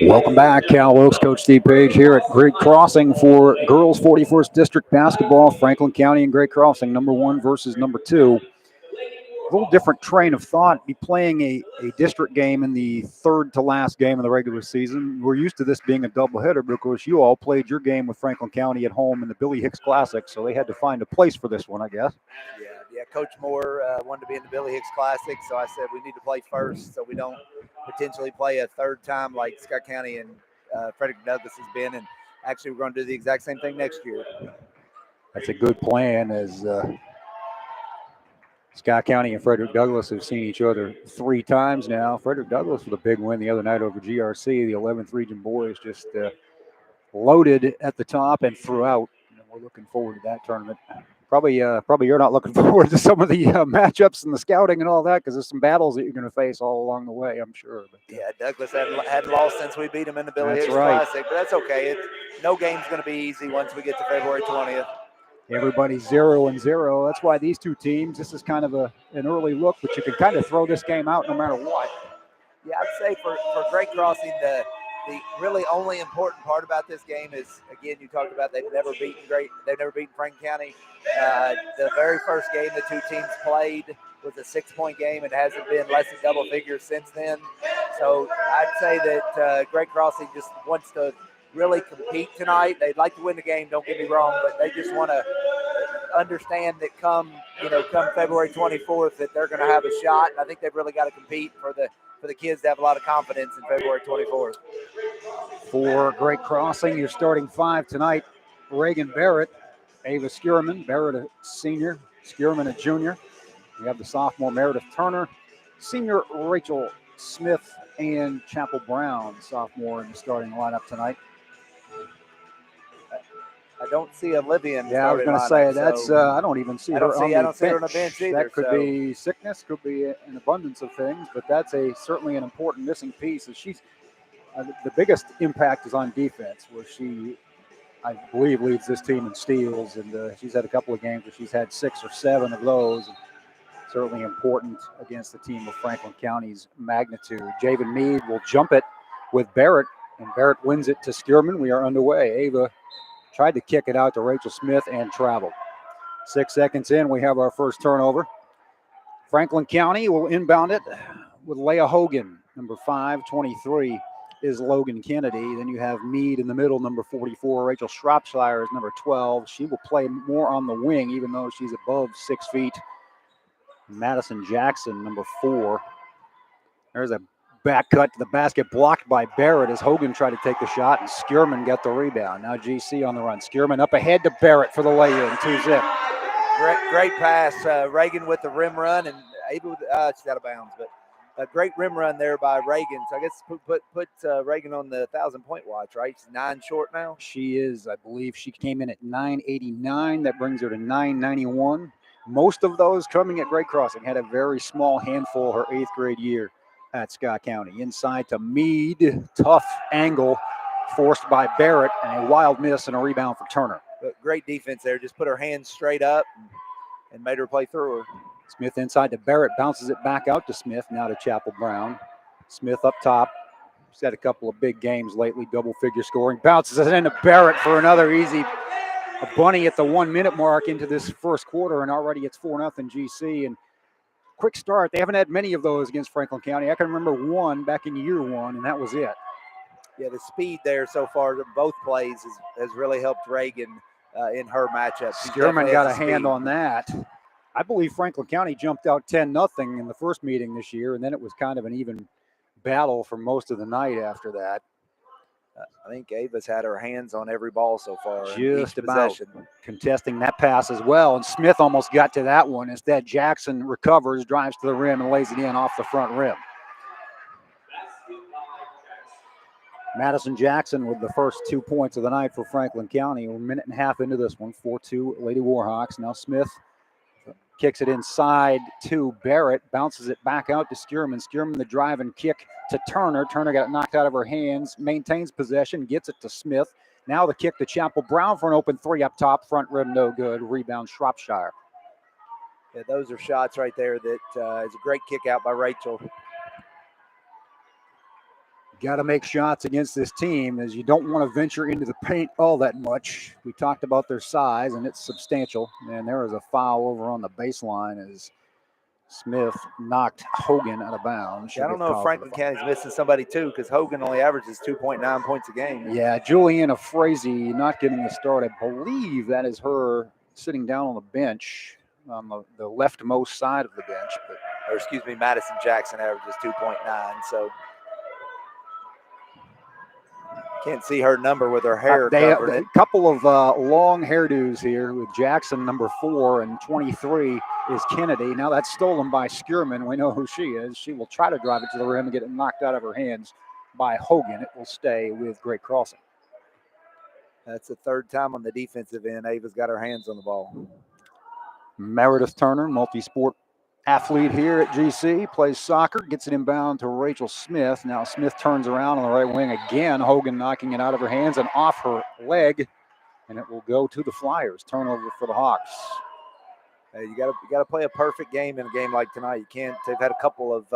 Welcome back, Cal Oaks. Coach Steve Page here at Great Crossing for girls 41st District basketball. Franklin County and Great Crossing, number 1 versus number 2. A little different train of thought. Be playing a district game in the third to last game of the regular season. We're used to this being a doubleheader because you all played your game with Franklin County at home in the Billy Hicks Classic, so they had to find a place for this one, I guess. Yeah. Coach Moore wanted to be in the Billy Hicks Classic, so I said we need to play first so we don't potentially play a third time like Scott County and Frederick Douglass has been. And actually, we're going to do the exact same thing next year. That's a good plan, as Scott County and Frederick Douglass have seen each other 3 times now. Frederick Douglass with a big win the other night over GRC. The 11th Region boys just loaded at the top and throughout. And we're looking forward to that tournament. Probably you're not looking forward to some of the matchups and the scouting and all that, because there's some battles that you're going to face all along the way, I'm sure. But, yeah, Douglas had lost since we beat them in the Billy Hicks Classic, but that's okay. No game's going to be easy once we get to February 20th. Everybody's 0-0. That's why these two teams, this is kind of an early look, but you can kind of throw this game out no matter what. Yeah, I'd say for Great Crossing, the really only important part about this game is, again, you talked about they've never beaten Franklin County. The very first game the two teams played was a 6-point game. It hasn't been less than double figures since then. So I'd say that Great Crossing just wants to really compete tonight. They'd like to win the game, don't get me wrong, but they just want to understand that come February 24th that they're going to have a shot. And I think they've really got to compete for the kids to have a lot of confidence in February 24th. For Great Crossing, your starting 5 tonight: Reagan Barrett, Ava Skierman, Barrett a senior, Skierman a junior. We have the sophomore Meredith Turner, senior Rachel Smith, and Chapel Brown, sophomore, in the starting lineup tonight. I don't see Olivia in the I was going to say, that's so I don't even see her I don't see her on the bench. bench either. That could be sickness, could be an abundance of things, but that's certainly an important missing piece. As she's the biggest impact is on defense, where she, I believe, leads this team in steals, and she's had a couple of games where she's had 6 or 7 of those. And certainly important against the team of Franklin County's magnitude. Javen Mead will jump it with Barrett, and Barrett wins it to Skierman. We are underway. Ava tried to kick it out to Rachel Smith and traveled. 6 seconds in, we have our first turnover. Franklin County will inbound it with Leah Hogan. Number 523 is Logan Kennedy. Then you have Mead in the middle, number 44. Rachel Shropshire is number 12. She will play more on the wing, even though she's above 6 feet. Madison Jackson, number 4. There's a back cut to the basket, blocked by Barrett as Hogan tried to take the shot, and Skierman got the rebound. Now GC on the run. Skierman up ahead to Barrett for the lay-in, 2-zip. Great pass. Reagan with the rim run, and able she's out of bounds, but a great rim run there by Reagan. So I guess put Reagan on the 1,000-point watch, right? She's 9 short now. She is. I believe she came in at 989. That brings her to 991. Most of those coming at Great Crossing. Had a very small handful her 8th grade year at Scott County. Inside to Mead. Tough angle forced by Barrett, and a wild miss and a rebound for Turner. But great defense there. Just put her hands straight up and made her play through her. Smith inside to Barrett. Bounces it back out to Smith. Now to Chapel Brown. Smith up top. She's had a couple of big games lately. Double-figure scoring. Bounces it into Barrett for another easy. A bunny at the 1-minute mark into this first quarter, and already it's 4-0 GC. And quick start. They haven't had many of those against Franklin County. I can remember one back in year 1, and that was it. Yeah, the speed there so far, both plays, has really helped Reagan in her matchup. Skierman got a hand on that. I believe Franklin County jumped out 10-0 in the first meeting this year, and then it was kind of an even battle for most of the night after that. I think Ava's had her hands on every ball so far. Just in each about possession. Contesting that pass as well. And Smith almost got to that one. Instead, Jackson recovers, drives to the rim, and lays it in off the front rim. Madison Jackson with the first 2 points of the night for Franklin County. We're a minute and a half into this one. 4-2 Lady Warhawks. Now Smith kicks it inside to Barrett, bounces it back out to Skierman. Skierman the drive and kick to Turner. Turner got it knocked out of her hands, maintains possession, gets it to Smith. Now the kick to Chapel Brown for an open three up top. Front rim no good. Rebound Shropshire. Yeah, those are shots right there that is a great kick out by Rachel. Got to make shots against this team, as you don't want to venture into the paint all that much. We talked about their size, and it's substantial. And there is a foul over on the baseline as Smith knocked Hogan out of bounds. Yeah, I don't know if Franklin County's missing somebody too, because Hogan only averages 2.9 points a game. Yeah, Juliana Frazee not getting the start. I believe that is her sitting down on the bench on the leftmost side of the bench. Or excuse me, Madison Jackson averages 2.9, so can't see her number with her hair covering it. A couple of long hairdos here with Jackson, number 4, and 23 is Kennedy. Now that's stolen by Skierman. We know who she is. She will try to drive it to the rim and get it knocked out of her hands by Hogan. It will stay with Great Crossing. That's the third time on the defensive end. Ava's got her hands on the ball. Meredith Turner, multi-sport athlete here at GC, plays soccer, gets it inbound to Rachel Smith. Now Smith turns around on the right wing again. Hogan knocking it out of her hands and off her leg, and it will go to the Flyers. Turnover for the Hawks. Hey, you got to play a perfect game in a game like tonight. You can't. They've had a couple of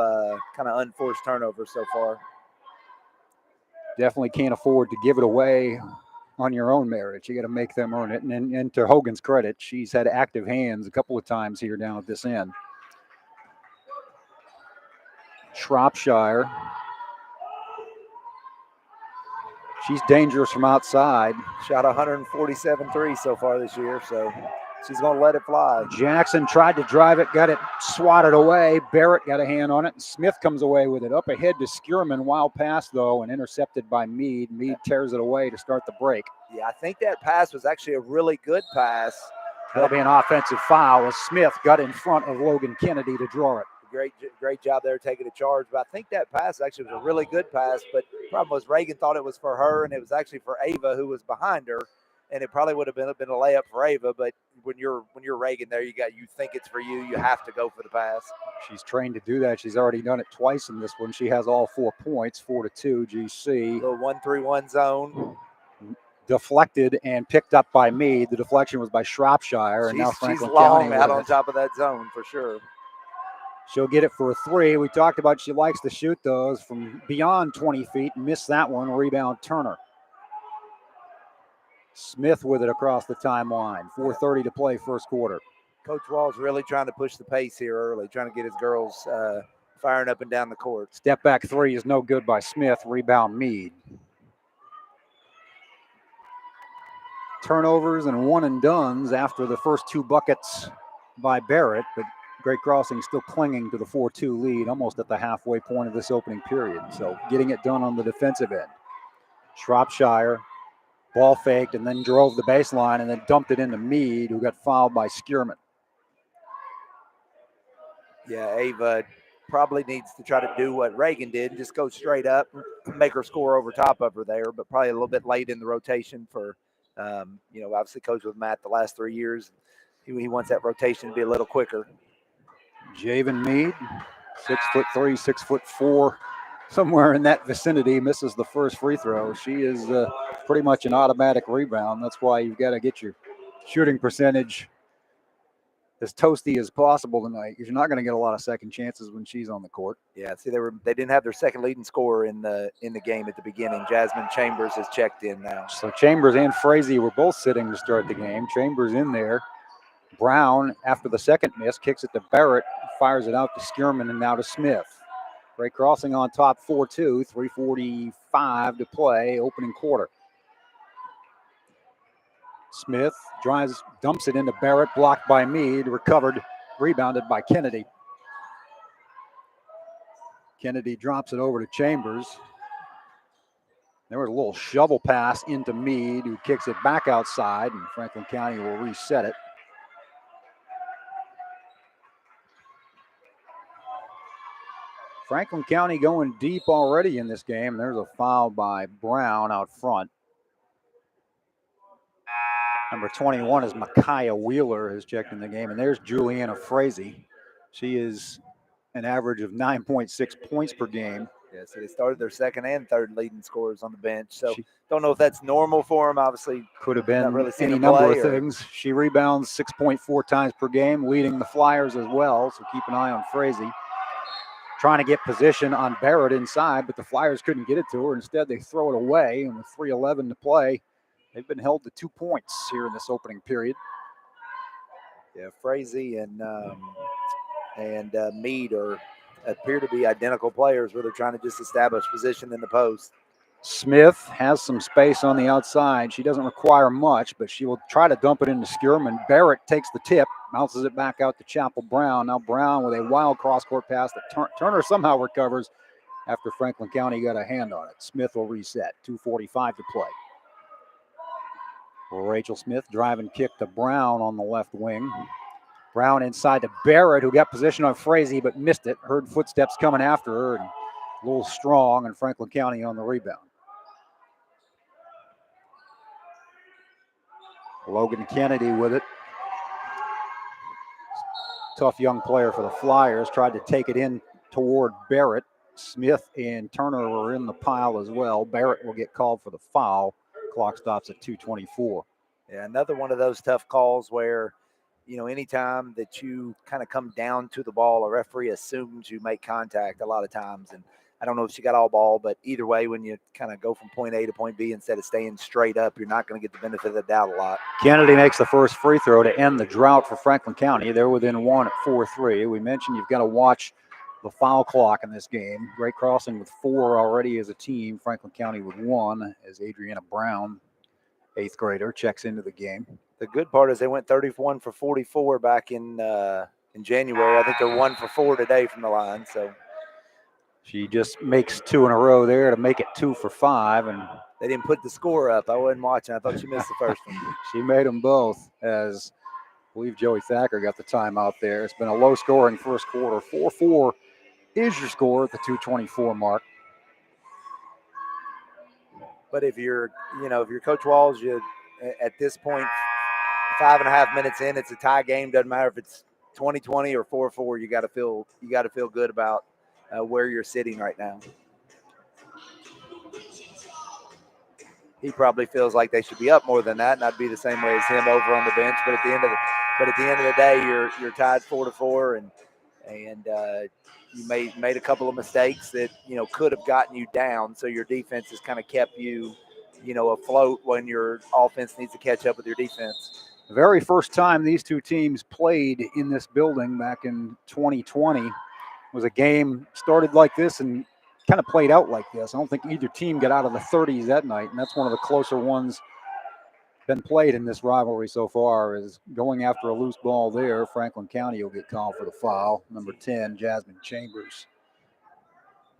kind of unforced turnovers so far. Definitely can't afford to give it away on your own merit. You got to make them earn it. And to Hogan's credit, she's had active hands a couple of times here down at this end. Shropshire. She's dangerous from outside. Shot 147 threes so far this year, so she's going to let it fly. Jackson tried to drive it, got it swatted away. Barrett got a hand on it, and Smith comes away with it. Up ahead to Skierman. Wild pass, though, and intercepted by Meade. Meade tears it away to start the break. Yeah, I think that pass was actually a really good pass. That'll be an offensive foul as Smith got in front of Logan Kennedy to draw it. Great job there taking a charge. But I think that pass actually was a really good pass. But the problem was Reagan thought it was for her, and it was actually for Ava, who was behind her. And it probably would have been a layup for Ava. But when you're Reagan there, you think it's for you. You have to go for the pass. She's trained to do that. She's already done it twice in this one. She has all 4 points, 4-2 GC. The 1-3-1 zone. Deflected and picked up by Meade. The deflection was by Shropshire, and now Franklin County County out on top of that zone for sure. She'll get it for a 3. We talked about she likes to shoot those from beyond 20 feet. Missed that one. Rebound Turner. Smith with it across the timeline. 4:30 to play first quarter. Coach Wall's really trying to push the pace here early, trying to get his girls firing up and down the court. Step back 3 is no good by Smith. Rebound Meade. Turnovers and one and dones after the first 2 buckets by Barrett, but Great Crossing still clinging to the 4-2 lead almost at the halfway point of this opening period. So getting it done on the defensive end. Shropshire ball faked and then drove the baseline and then dumped it into Meade, who got fouled by Skierman. Yeah, Ava probably needs to try to do what Reagan did and just go straight up, make her score over top of her there, but probably a little bit late in the rotation for, obviously coached with Matt the last 3 years. He wants that rotation to be a little quicker. Javen Meade, 6'3", 6'4", somewhere in that vicinity, misses the first free throw. She is pretty much an automatic rebound. That's why you've got to get your shooting percentage as toasty as possible tonight, because you're not going to get a lot of second chances when she's on the court. Yeah, see, they didn't have their second leading scorer in the game at the beginning. Jasmine Chambers has checked in now. So Chambers and Frazee were both sitting to start the game. Chambers in there. Brown, after the second miss, kicks it to Barrett, fires it out to Skierman, and now to Smith. Great Crossing on top 4-2, 3:45 to play, opening quarter. Smith drives, dumps it into Barrett, blocked by Meade, recovered Rebounded by Kennedy. Kennedy drops it over to Chambers. There was a little shovel pass into Meade, who kicks it back outside, and Franklin County will reset it. Franklin County going deep already in this game. There's a foul by Brown out front. Number 21 is Micaiah Wheeler, who's checked in the game. And there's Juliana Frazee. She is an average of 9.6 points per game. Yeah, so they started their second and third leading scorers on the bench. So don't know if that's normal for them. Obviously, could have been really any number of things. She rebounds 6.4 times per game, leading the Flyers as well. So keep an eye on Frazee. Trying to get position on Barrett inside, but the Flyers couldn't get it to her. Instead, they throw it away, and with 3:11 to play, they've been held to 2 points here in this opening period. Yeah, Frazee and Meade appear to be identical players where they're trying to just establish position in the post. Smith has some space on the outside. She doesn't require much, but she will try to dump it into Skierman. Barrett takes the tip, bounces it back out to Chapel Brown. Now Brown with a wild cross-court pass that Turner somehow recovers after Franklin County got a hand on it. Smith will reset, 2:45 to play. Rachel Smith driving kick to Brown on the left wing. Brown inside to Barrett, who got position on Frazee but missed it. Heard footsteps coming after her, and a little strong, and Franklin County on the rebound. Logan Kennedy with it. Tough young player for the Flyers. Tried to take it in toward Barrett. Smith and Turner were in the pile as well. Barrett will get called for the foul. Clock stops at 2:24. Yeah, another one of those tough calls where, anytime that you kind of come down to the ball, a referee assumes you make contact a lot of times. And I don't know if she got all ball, but either way, when you kind of go from point A to point B instead of staying straight up, you're not going to get the benefit of the doubt a lot. Kennedy makes the first free throw to end the drought for Franklin County. They're within one at 4-3. We mentioned you've got to watch the foul clock in this game. Great Crossing with 4 already as a team. Franklin County with 1 as Adriana Brown, 8th grader, checks into the game. The good part is they went 31 for 44 back in January. I think they're 1 for 4 today from the line. So she just makes 2 in a row there to make it 2 for 5. And they didn't put the score up. I wasn't watching. I thought she missed the first one. She made them both, as I believe Joey Thacker got the timeout there. It's been a low-scoring first quarter. 4-4 is your score at the 2:24 mark. But if you're Coach Walls, at this point, 5.5 minutes in, it's a tie game. Doesn't matter if it's 20-20 or 4-4. You got to feel good about where you're sitting right now. He probably feels like they should be up more than that, and I'd be the same way as him over on the bench. But at the end of the day, you're tied 4-4, and you made a couple of mistakes that could have gotten you down. So your defense has kind of kept you afloat when your offense needs to catch up with your defense. The very first time these two teams played in this building back in 2020 was a game started like this and kind of played out like this. I don't think either team got out of the 30s that night, and that's one of the closer ones been played in this rivalry so far. Is going after a loose ball there. Franklin County will get called for the foul. Number 10, Jasmine Chambers,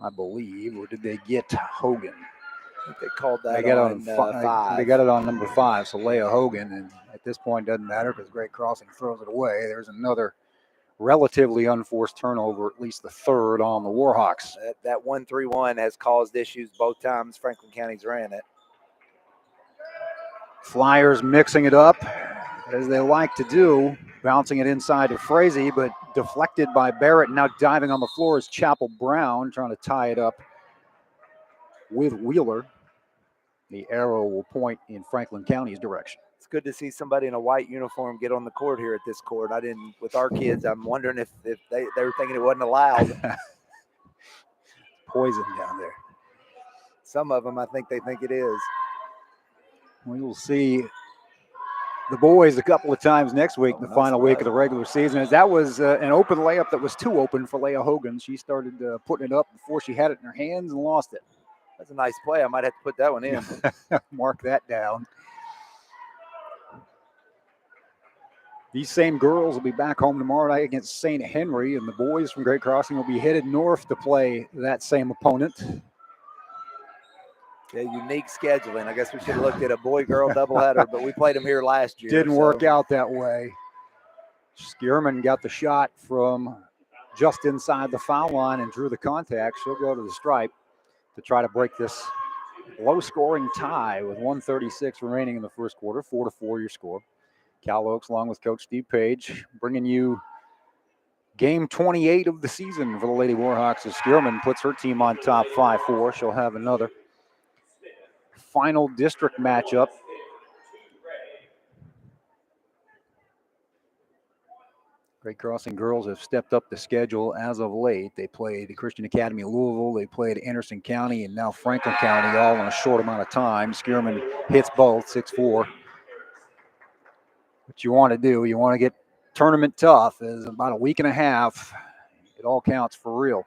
I believe. Or did they get Hogan? I think they called that on 5. They got it on number 5, so Leah Hogan. And at this point, doesn't matter because Great Crossing throws it away. There's another relatively unforced turnover, at least the third on the Warhawks. That 1-3-1 has caused issues both times Franklin County's ran it. Flyers mixing it up, as they like to do, bouncing it inside to Frazee, but deflected by Barrett. Now diving on the floor is Chapel Brown, trying to tie it up with Wheeler. The arrow will point in Franklin County's direction. It's good to see somebody in a white uniform get on the court here at this court. With our kids, I'm wondering if they were thinking it wasn't allowed. Poison down there. Some of them, I think they think it is. We will see the boys a couple of times next week, the final week of the regular season. That was an open layup that was too open for Leah Hogan. She started putting it up before she had it in her hands and lost it. That's a nice play. I might have to put that one in. Mark that down. These same girls will be back home tomorrow night against St. Henry, and the boys from Great Crossing will be headed north to play that same opponent. Yeah, unique scheduling. I guess we should have looked at a boy-girl doubleheader, but we played them here last year. Didn't work out that way. Skierman got the shot from just inside the foul line and drew the contact. She'll go to the stripe to try to break this low-scoring tie with 1:36 remaining in the first quarter. 4-4 your score. Cal Oaks, along with Coach Steve Page, bringing you game 28 of the season for the Lady Warhawks as Skierman puts her team on top 5-4. She'll have another final district matchup. Great Crossing girls have stepped up the schedule as of late. They played Christian Academy Louisville, they played Anderson County, and now Franklin County all in a short amount of time. Skierman hits both, 6-4. What you want to do, you want to get tournament tough. Is about a week and a half. It all counts for real.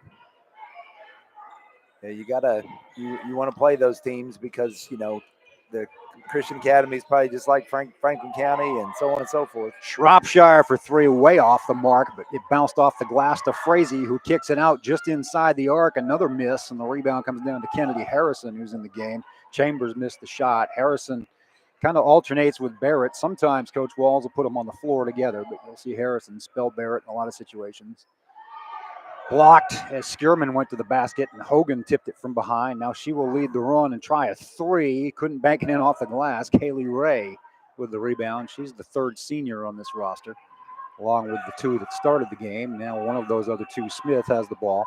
Yeah, you want to play those teams because the Christian Academy is probably just like Franklin County and so on and so forth. Shropshire for three, way off the mark, but it bounced off the glass to Frazee, who kicks it out just inside the arc. Another miss, and the rebound comes down to Kennedy Harrison, who's in the game. Chambers missed the shot. Harrison kind of alternates with Barrett. Sometimes Coach Walls will put them on the floor together, but you'll see Harrison spell Barrett in a lot of situations. Blocked as Skierman went to the basket, and Hogan tipped it from behind. Now she will lead the run and try a three. Couldn't bank it in off the glass. Kaylee Ray with the rebound. She's the third senior on this roster, along with the two that started the game. Now one of those other two, Smith, has the ball.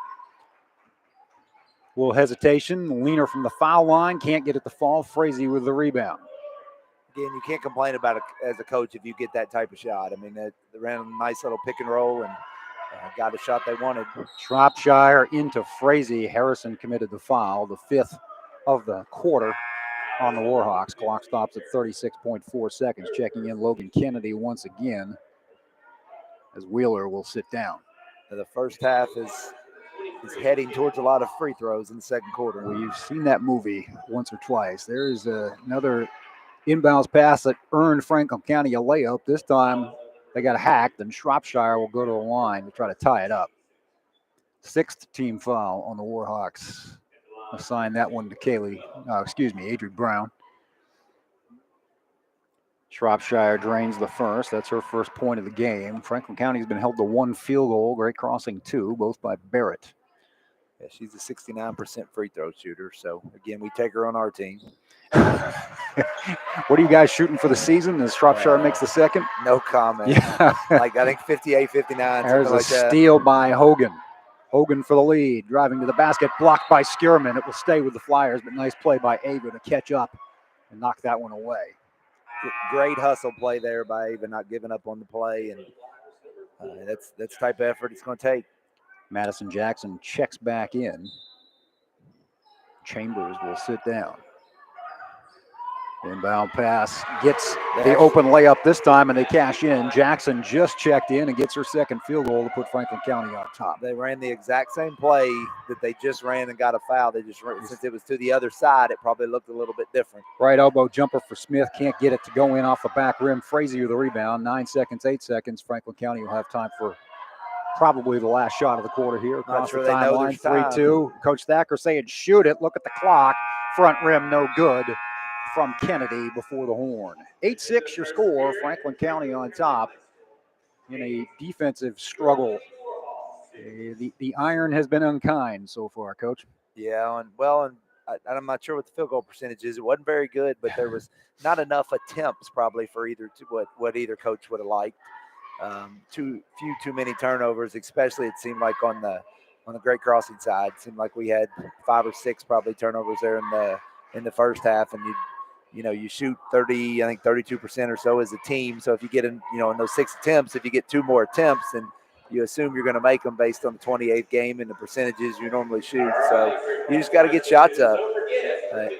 A little hesitation. Leaner from the foul line. Can't get it to fall. Frazee with the rebound. Again, you can't complain about it as a coach if you get that type of shot. I mean, they ran a nice little pick and roll and got a shot they wanted. Shropshire into Frazee. Harrison committed the foul, the fifth of the quarter on the Warhawks. Clock stops at 36.4 seconds. Checking in Logan Kennedy once again as Wheeler will sit down. The first half is heading towards a lot of free throws in the second quarter. Well, you've seen that movie once or twice. There is another inbounds pass that earned Franklin County a layup. This time they got hacked, and Shropshire will go to the line to try to tie it up. Sixth team foul on the Warhawks. Assign that one to Adri Brown. Shropshire drains the first. That's her first point of the game. Franklin County's been held to one field goal. Great Crossing 2, both by Barrett. Yeah, she's a 69% free throw shooter. So, again, we take her on our team. What are you guys shooting for the season as Shropshire makes the second? No comment. Yeah. Like, I think 58, 59. There's a like steal by Hogan. Hogan for the lead, driving to the basket, blocked by Skierman. It will stay with the Flyers, but nice play by Ava to catch up and knock that one away. Great hustle play there by Ava, not giving up on the play, and that's the type of effort it's going to take. Madison Jackson checks back in. Chambers will sit down. Inbound pass gets the open layup this time, and they cash in. Jackson just checked in and gets her second field goal to put Franklin County on top. They ran the exact same play that they just ran and got a foul. They just ran, since it was to the other side, it probably looked a little bit different. Right elbow jumper for Smith. Can't get it to go in off the back rim. Frazee with the rebound. 9 seconds, 8 seconds. Franklin County will have time for probably the last shot of the quarter here. Across the timeline, 3-2. Coach Thacker saying shoot it. Look at the clock. Front rim, no good from Kennedy before the horn. 8-6 your score. Franklin County on top in a defensive struggle. The iron has been unkind so far, Coach. Yeah, and I'm not sure what the field goal percentage is. It wasn't very good, but there was not enough attempts probably for what either coach would have liked. Too many turnovers, especially it seemed like on the Great Crossing side. It seemed like we had 5 or 6 probably turnovers there in the first half, and you shoot 32% or so as a team. So if you get in those 6 attempts, if you get 2 more attempts, then you assume you're going to make them based on the 28th game and the percentages you normally shoot. So you just got to get shots up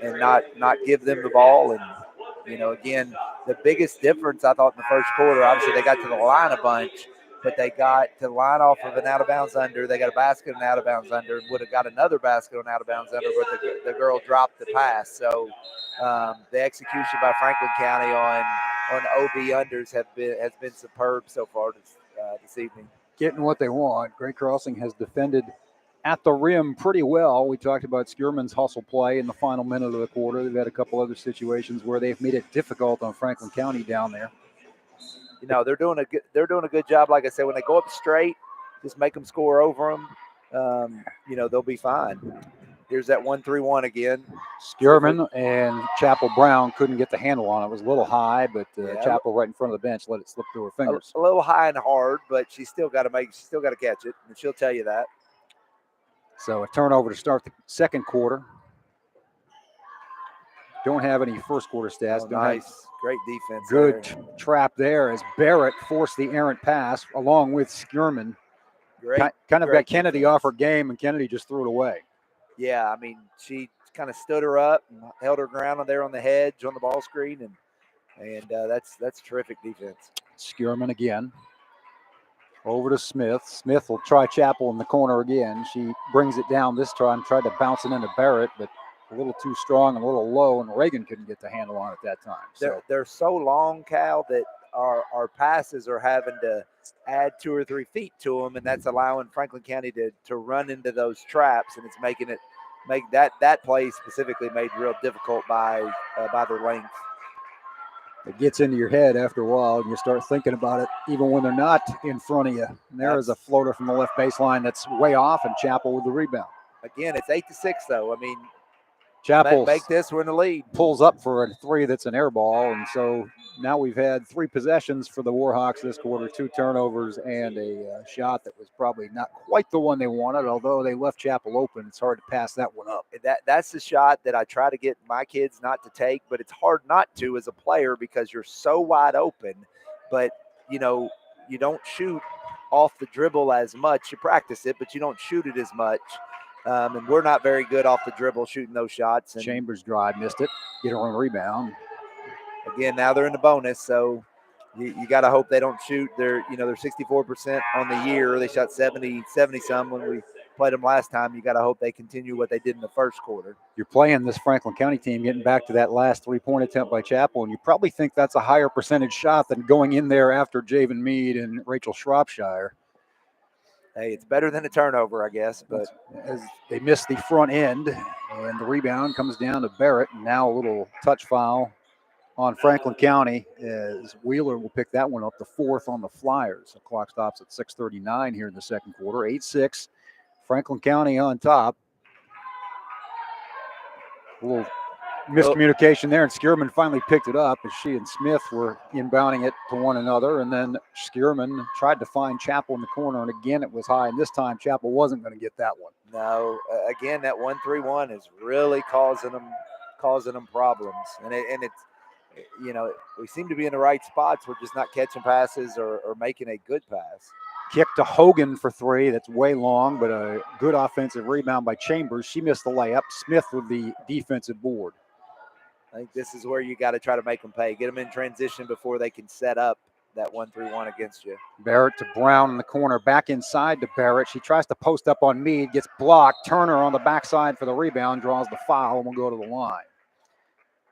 and not give them the ball. And again, the biggest difference I thought in the first quarter, obviously they got to the line a bunch, but they got to the line off of an out of bounds under. They got a basket and out of bounds under, and would have got another basket on out of bounds under, but the girl dropped the pass. So the execution by Franklin County on OB unders has been superb so far this evening. Getting what they want. Great Crossing has defended at the rim pretty well. We talked about Skierman's hustle play in the final minute of the quarter. They've had a couple other situations where they've made it difficult on Franklin County down there. You know, they're doing a good job. Like I said, when they go up straight, just make them score over them. You know, they'll be fine. Here's that 1-3-1 again. Skierman and Chapel Brown couldn't get the handle on it. It was a little high, but Chapel right in front of the bench let it slip through her fingers. A little high and hard, but she's still got to catch it, and she'll tell you that. So a turnover to start the second quarter. Don't have any first quarter stats. Nice. Great defense. Good trap there as Barrett forced the errant pass along with Skierman. Kind of got Kennedy off her game, and Kennedy just threw it away. Yeah, I mean, she kind of stood her up and held her ground there on the hedge on the ball screen, and that's terrific defense. Skierman again. Over to Smith. Smith will try Chapel in the corner again. She brings it down this time, tried to bounce it into Barrett, but a little too strong and a little low, and Reagan couldn't get the handle on it that time. So they're so long, Cal, that our passes are having to add 2 or 3 feet to them, and that's allowing Franklin County to run into those traps, and it's make that play specifically made real difficult by their length. It gets into your head after a while, and you start thinking about it even when they're not in front of you. And there is a floater from the left baseline that's way off, and Chapel with the rebound. Again, it's 8-6, though. I mean, Chapel make this, we're in the lead. Pulls up for a 3 that's an air ball, and so now we've had 3 possessions for the Warhawks this quarter, 2 turnovers, and a shot that was probably not quite the one they wanted, although they left Chapel open. It's hard to pass that one up. That's the shot that I try to get my kids not to take, but it's hard not to as a player because you're so wide open. But, you know, you don't shoot off the dribble as much. You practice it, but you don't shoot it as much. And we're not very good off the dribble shooting those shots. And Chambers drive, missed it. Get her own rebound. Again, now they're in the bonus, so you got to hope they don't shoot. They're 64% on the year. They shot 70 some when we played them last time. You got to hope they continue what they did in the first quarter. You're playing this Franklin County team, getting back to that last 3-point attempt by Chapel, and you probably think that's a higher percentage shot than going in there after Javen Mead and Rachel Shropshire. Hey, it's better than a turnover, I guess. But as they miss the front end, and the rebound comes down to Barrett, and now a little touch foul on Franklin County as Wheeler will pick that one up, the 4th on the Flyers. The clock stops at 6:39 here in the second quarter. 8-6, Franklin County on top. A little miscommunication there, and Skierman finally picked it up as she and Smith were inbounding it to one another, and then Skierman tried to find Chapel in the corner, and again it was high, and this time Chapel wasn't going to get that one. No, again, that 1-3-1 is really causing them problems, and it's, you know, we seem to be in the right spots. We're just not catching passes or making a good pass. Kick to Hogan for 3. That's way long, but a good offensive rebound by Chambers. She missed the layup. Smith with the defensive board. I think this is where you got to try to make them pay. Get them in transition before they can set up that 1-3-1 against you. Barrett to Brown in the corner. Back inside to Barrett. She tries to post up on Mead. Gets blocked. Turner on the backside for the rebound. Draws the foul and will go to the line.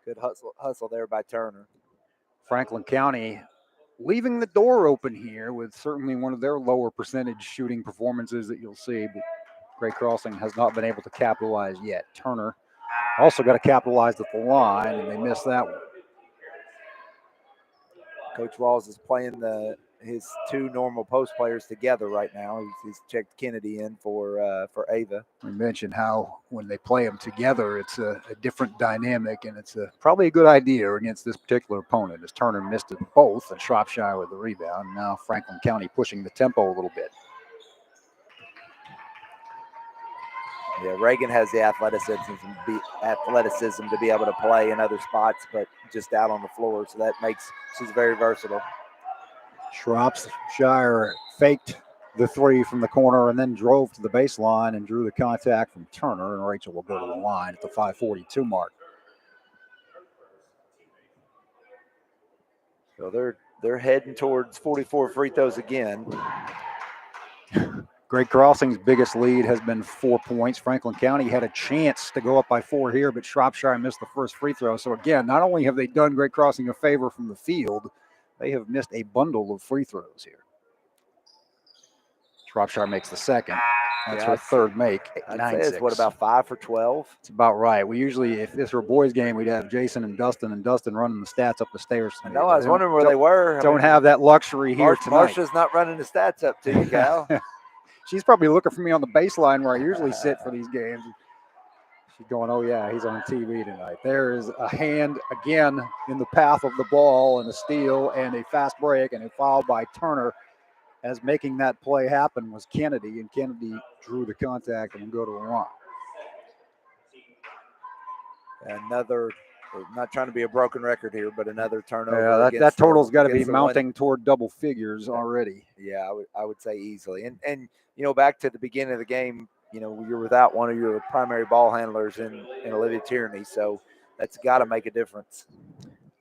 Good hustle there by Turner. Franklin County leaving the door open here with certainly one of their lower percentage shooting performances that you'll see, but Great Crossing has not been able to capitalize yet. Turner also got to capitalize at the line, and they missed that one. Coach Walls is playing his 2 normal post players together right now. He's checked Kennedy in for Ava. We mentioned how when they play them together, it's a different dynamic, and it's probably a good idea against this particular opponent, as Turner missed it both, and Shropshire with the rebound. Now Franklin County pushing the tempo a little bit. Yeah, Reagan has the athleticism to be able to play in other spots, but just out on the floor. So that makes she's very versatile. Shropshire faked the 3 from the corner and then drove to the baseline and drew the contact from Turner, and Rachel will go to the line at the 5:42 mark. So they're heading towards 44 free throws again. Great Crossing's biggest lead has been 4 points. Franklin County had a chance to go up by 4 here, but Shropshire missed the first free throw. So again, not only have they done Great Crossing a favor from the field, they have missed a bundle of free throws here. Shropshire makes the second. That's her third make. I'd say it's what, about 5 for 12? It's about right. We usually, if this were a boys' game, we'd have Jason and Dustin running the stats up the stairs. I know. I was wondering where they were. Don't have that luxury here tonight. Marsha's not running the stats up to you, Cal. She's probably looking for me on the baseline where I usually sit for these games. She's going, oh, yeah, he's on TV tonight. There is a hand again in the path of the ball and a steal and a fast break and a foul by Turner. As making that play happen was Kennedy, and Kennedy drew the contact and go to a run. Another, not trying to be a broken record here, but another turnover. Yeah, that total's got to be mounting toward double figures already. Yeah, I would say easily. And you know, back to the beginning of the game, you know, you're without one of your primary ball handlers in Olivia Tierney, so that's got to make a difference.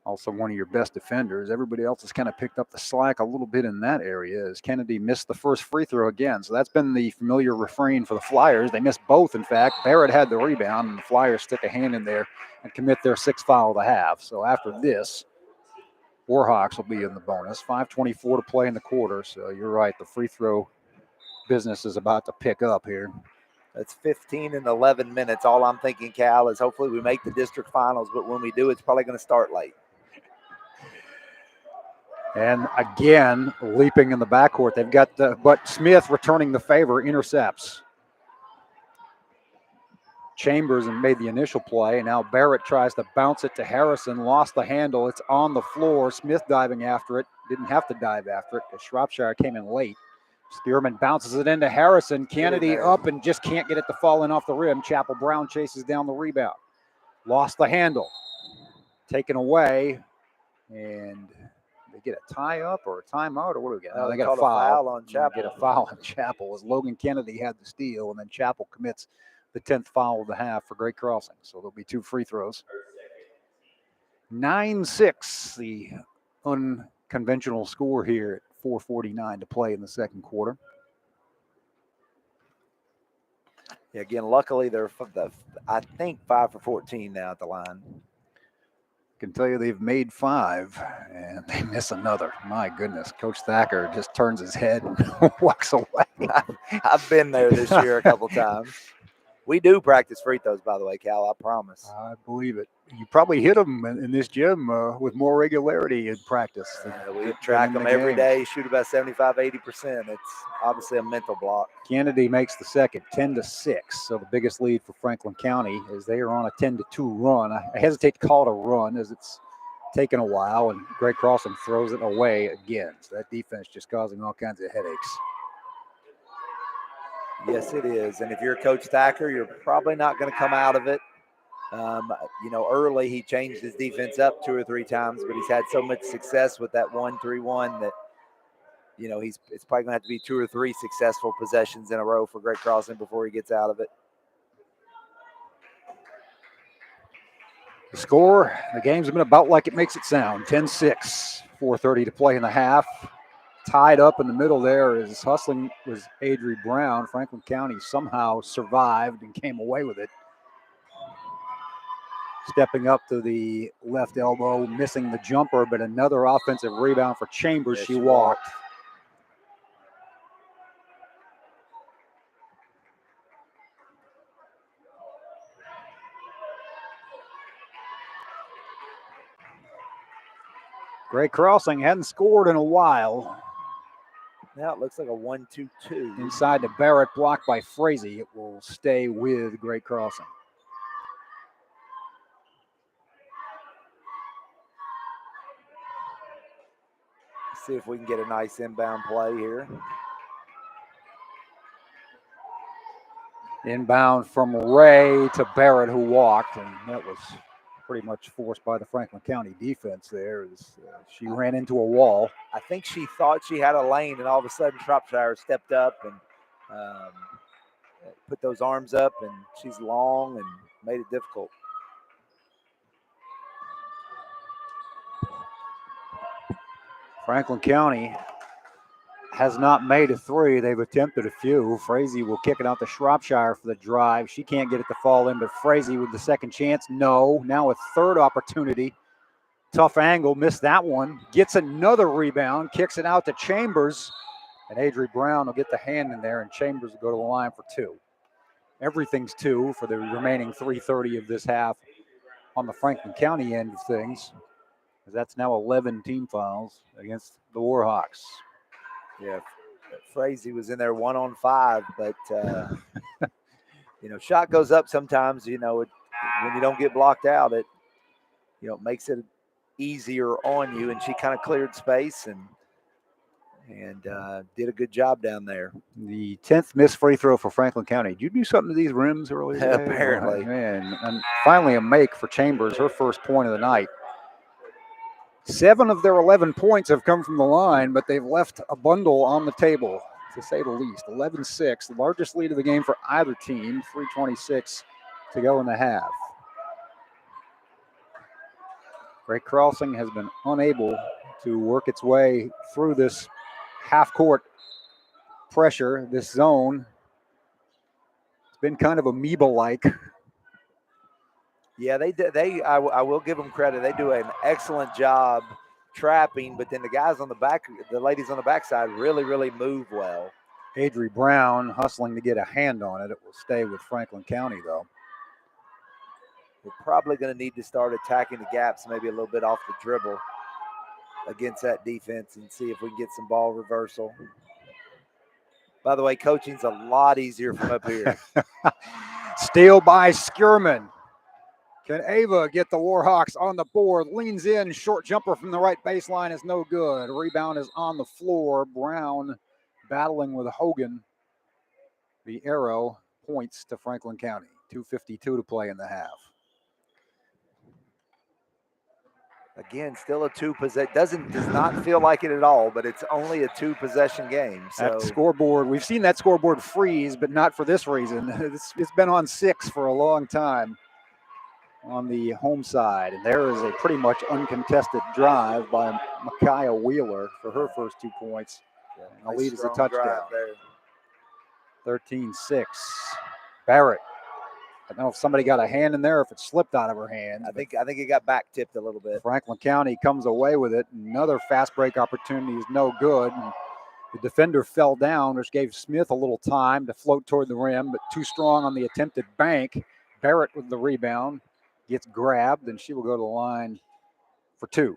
Also one of your best defenders. Everybody else has kind of picked up the slack a little bit in that area as Kennedy missed the first free throw again. So that's been the familiar refrain for the Flyers. They missed both, in fact. Barrett had the rebound, and the Flyers stick a hand in there and commit their 6th foul of the half. So after this, Warhawks will be in the bonus. 5:24 to play in the quarter. So you're right, the free throw business is about to pick up here. That's 15 and 11 minutes. All I'm thinking, Cal, is hopefully we make the district finals, but when we do, it's probably going to start late. And again, leaping in the backcourt. They've got but Smith returning the favor, intercepts. Chambers and made the initial play. And now Barrett tries to bounce it to Harrison, lost the handle. It's on the floor. Smith diving after it. Didn't have to dive after it because Shropshire came in late. Spearman bounces it into Harrison. Kennedy up and just can't get it to fall in off the rim. Chapel Brown chases down the rebound. Lost the handle. Taken away. And they get a tie up or a timeout or what do we get? No, they got a foul on Chapel. Get a foul on Chapel as Logan Kennedy had the steal, and then Chapel commits the 10th foul of the half for Great Crossing. So there'll be 2 free throws. 9-6, the unconventional score here at 4:49 to play in the second quarter. Yeah, again, luckily they're, I think, 5 for 14 now at the line. Can tell you they've made 5 and they miss another. My goodness, Coach Thacker just turns his head and walks away. I've been there this year a couple times. We do practice free throws, by the way, Cal, I promise. I believe it. You probably hit them in this gym with more regularity in practice. We track them every day, shoot about 75-80%. It's obviously a mental block. Kennedy makes the second, 10-6. So the biggest lead for Franklin County is they are on a 10-2 run. I hesitate to call it a run as it's taken a while, and Great Crossing throws it away again. So that defense just causing all kinds of headaches. Yes, it is. And if you're Coach Thacker, you're probably not going to come out of it. You know, early he changed his defense up 2 or 3 times, but he's had so much success with that 1-3-1 that, you know, it's probably going to have to be 2 or 3 successful possessions in a row for Great Crossing before he gets out of it. The score, the game's been about like it makes it sound, 10-6, 4:30 to play in the half. Tied up in the middle there is hustling was Adri Brown. Franklin County somehow survived and came away with it. Stepping up to the left elbow, missing the jumper, but another offensive rebound for Chambers. She walked. Great Crossing hadn't scored in a while. Now it looks like a 1-2-2. Inside to Barrett, blocked by Frazee. It will stay with Great Crossing. See if we can get a nice inbound play here. Inbound from Ray to Barrett, who walked, and that was pretty much forced by the Franklin County defense there. She ran into a wall. I think she thought she had a lane, and all of a sudden Shropshire stepped up and put those arms up, and she's long and made it difficult. Franklin County has not made a three. They've attempted a few. Frazee will kick it out to Shropshire for the drive. She can't get it to fall in, but Frazee with the second chance. No. Now a third opportunity. Tough angle. Missed that one. Gets another rebound. Kicks it out to Chambers. And Adri Brown will get the hand in there, and Chambers will go to the line for two. Everything's two for the remaining 3:30 of this half on the Franklin County end of things. That's now 11 team fouls against the Warhawks. Yeah, Frazee was in there 1-on-5, but shot goes up sometimes. When you don't get blocked out, it makes it easier on you. And she kind of cleared space and did a good job down there. The 10th missed free throw for Franklin County. Did you do something to these rims earlier today? Apparently. Oh, man. And finally a make for Chambers, her first point of the night. 7 of their 11 points have come from the line, but they've left a bundle on the table, to say the least. 11-6, the largest lead of the game for either team. 3:26 to go in the half. Great Crossing has been unable to work its way through this half-court pressure, this zone. It's been kind of amoeba-like. Yeah, I will give them credit. They do an excellent job trapping, but then the ladies on the backside really, really move well. Adri Brown hustling to get a hand on it. It will stay with Franklin County, though. We're probably going to need to start attacking the gaps maybe a little bit off the dribble against that defense and see if we can get some ball reversal. By the way, coaching's a lot easier from up here. Steal by Skierman. Can Ava get the Warhawks on the board? Leans in, short jumper from the right baseline is no good. Rebound is on the floor. Brown battling with Hogan. The arrow points to Franklin County. 2:52 to play in the half. Again, still a two-possession. Does not feel like it at all, but it's only a two-possession game. So that scoreboard, we've seen that scoreboard freeze, but not for this reason. It's been on 6 for a long time on the home side. And there is a pretty much uncontested drive by Micaiah Wheeler for her first 2 points. And the lead is a touchdown. 13-6. Barrett. I don't know if somebody got a hand in there, if it slipped out of her hand. I think it got back tipped a little bit. Franklin County comes away with it. Another fast break opportunity is no good. And the defender fell down, which gave Smith a little time to float toward the rim, but too strong on the attempted bank. Barrett with the rebound gets grabbed, and she will go to the line for 2.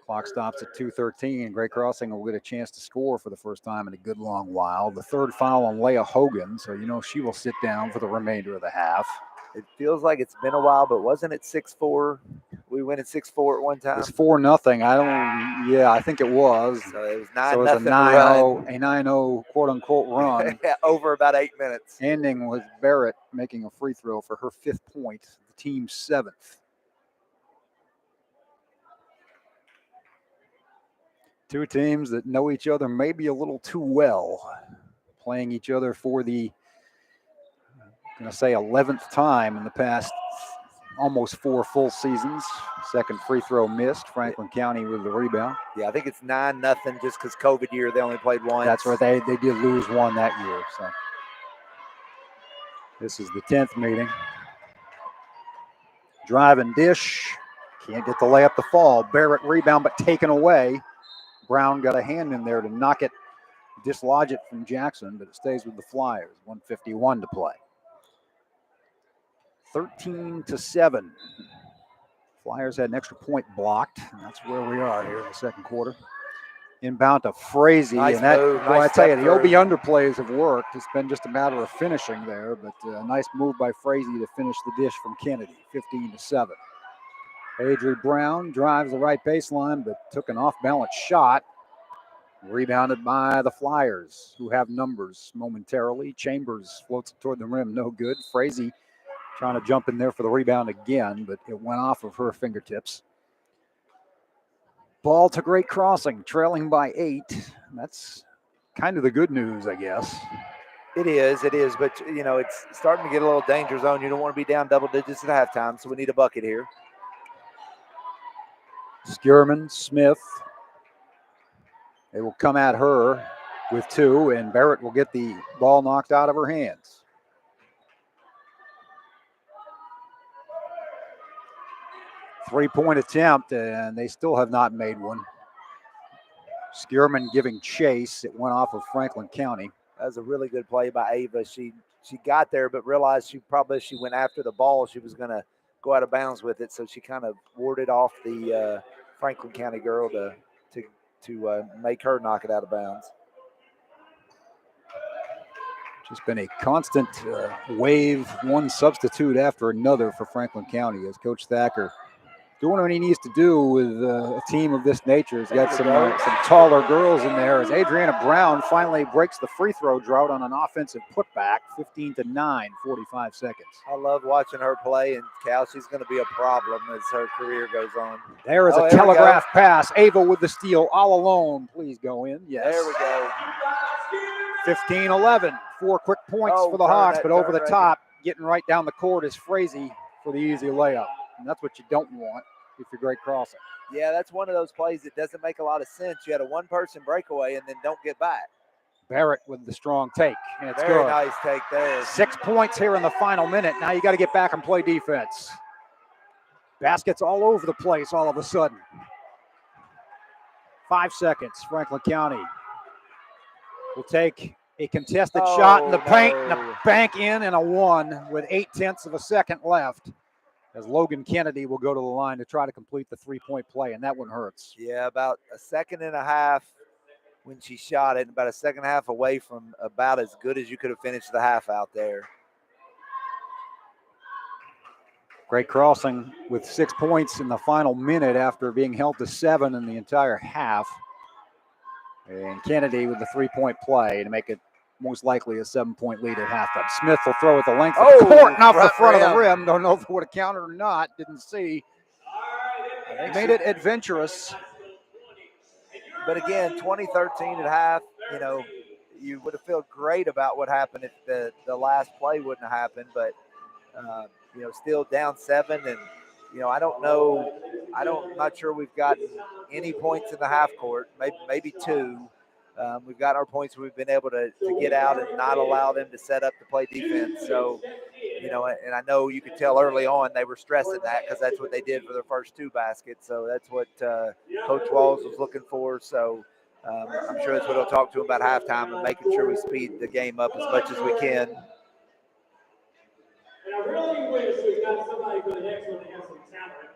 Clock stops at 2:13. Great Crossing will get a chance to score for the first time in a good long while. The third foul on Leah Hogan, so she will sit down for the remainder of the half. It feels like it's been a while, but wasn't it 6-4? We went at 6-4 at one time. It's 4-0. I think it was. So it was 9-0. So it was a 9-0 quote unquote run. Over about 8 minutes. Ending with Barrett making a free throw for her 5th point, the team's 7th. Two teams that know each other maybe a little too well, playing each other for the, I'm going to say 11th time in the past almost 4 full seasons. Second free throw missed. Franklin County with the rebound. Yeah, I think it's 9-0 just because COVID year they only played once. That's right. They did lose one that year. So this is the 10th meeting. Drive and dish. Can't get the layup to fall. Barrett rebound, but taken away. Brown got a hand in there to knock it, dislodge it from Jackson, but it stays with the Flyers. 1:51 to play. 13-7. Flyers had an extra point blocked, and that's where we are here in the second quarter. Inbound to Frazee, nice and that, move, boy, nice I tell you, the through. OB underplays have worked. It's been just a matter of finishing there, but a nice move by Frazee to finish the dish from Kennedy. 15-7. Adri Brown drives the right baseline, but took an off-balance shot. Rebounded by the Flyers, who have numbers momentarily. Chambers floats toward the rim, no good. Frazee trying to jump in there for the rebound again, but it went off of her fingertips. Ball to Great Crossing, trailing by 8. That's kind of the good news, I guess. It is, but it's starting to get a little danger zone. You don't want to be down double digits at halftime, so we need a bucket here. Skierman, Smith, They will come at her with 2, and Barrett will get the ball knocked out of her hands. Three-point attempt, and they still have not made one. Skierman giving chase. It went off of Franklin County. That was a really good play by Ava. She got there, but realized she went after the ball. She was going to go out of bounds with it, so she kind of warded off the Franklin County girl to make her knock it out of bounds. Just been a constant wave, one substitute after another for Franklin County as Coach Thacker doing what he needs to do with a team of this nature. He's got some taller girls in there as Adriana Brown finally breaks the free throw drought on an offensive putback, 15-9, 45 seconds. I love watching her play, and Cal, she's going to be a problem as her career goes on. There is a telegraph pass. Ava with the steal all alone. Please go in. Yes. There we go. 15-11. 4 quick points for the Hawks, but over the top, getting right down the court is Frazee for the easy layup. And that's what you don't want if you're Great Crossing. Yeah, that's one of those plays that doesn't make a lot of sense. You had a one-person breakaway and then don't get back. Barrett with the strong take, and it's Very good. nice take there. 6 points here in the final minute. Now you got to get back and play defense. Baskets all over the place all of a sudden. 5 seconds. Franklin County will take a contested shot in the paint and a bank in and a 1 with 0.8 of a second left. As Logan Kennedy will go to the line to try to complete the 3-point play, and that one hurts. Yeah, about a second and a half when she shot it, about a second and a half away from about as good as you could have finished the half out there. Great Crossing with 6 points in the final minute after being held to 7 in the entire half. And Kennedy with the 3-point play to make it most likely a 7-point lead at halftime. Smith will throw it the length of the court and off the front of the rim. Don't know if it would have counted or not. Didn't see. Made it adventurous. But again, 2013 at half, you would have felt great about what happened if the last play wouldn't have happened. But, still down 7. And, I don't know. I'm not sure we've gotten any points in the half court, maybe 2. We've got our points. We've been able to get out and not allow them to set up to play defense. So, and I know you could tell early on they were stressing that because that's what they did for their first 2 baskets. So that's what Coach Walls was looking for. So I'm sure that's what he'll talk to him about halftime and making sure we speed the game up as much as we can. And I really wish we got somebody for the next one that has some talent.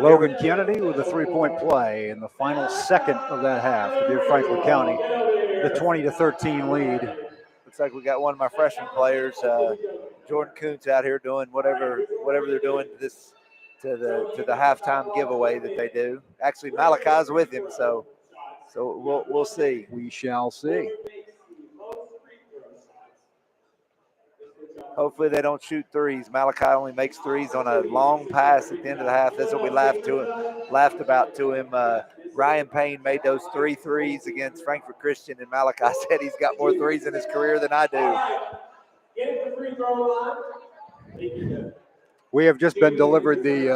Logan Kennedy with a 3-point play in the final second of that half to give Franklin County the 20-13 lead. Looks like we got one of my freshman players, Jordan Kuntz, out here doing whatever they're doing to the halftime giveaway that they do. Actually, Malachi's with him, so we'll see. We shall see. Hopefully they don't shoot threes. Malachi only makes threes on a long pass at the end of the half. That's what we laughed about to him. Ryan Payne made those 3 threes against Frankfort Christian, and Malachi said he's got more threes in his career than I do. We have just been delivered the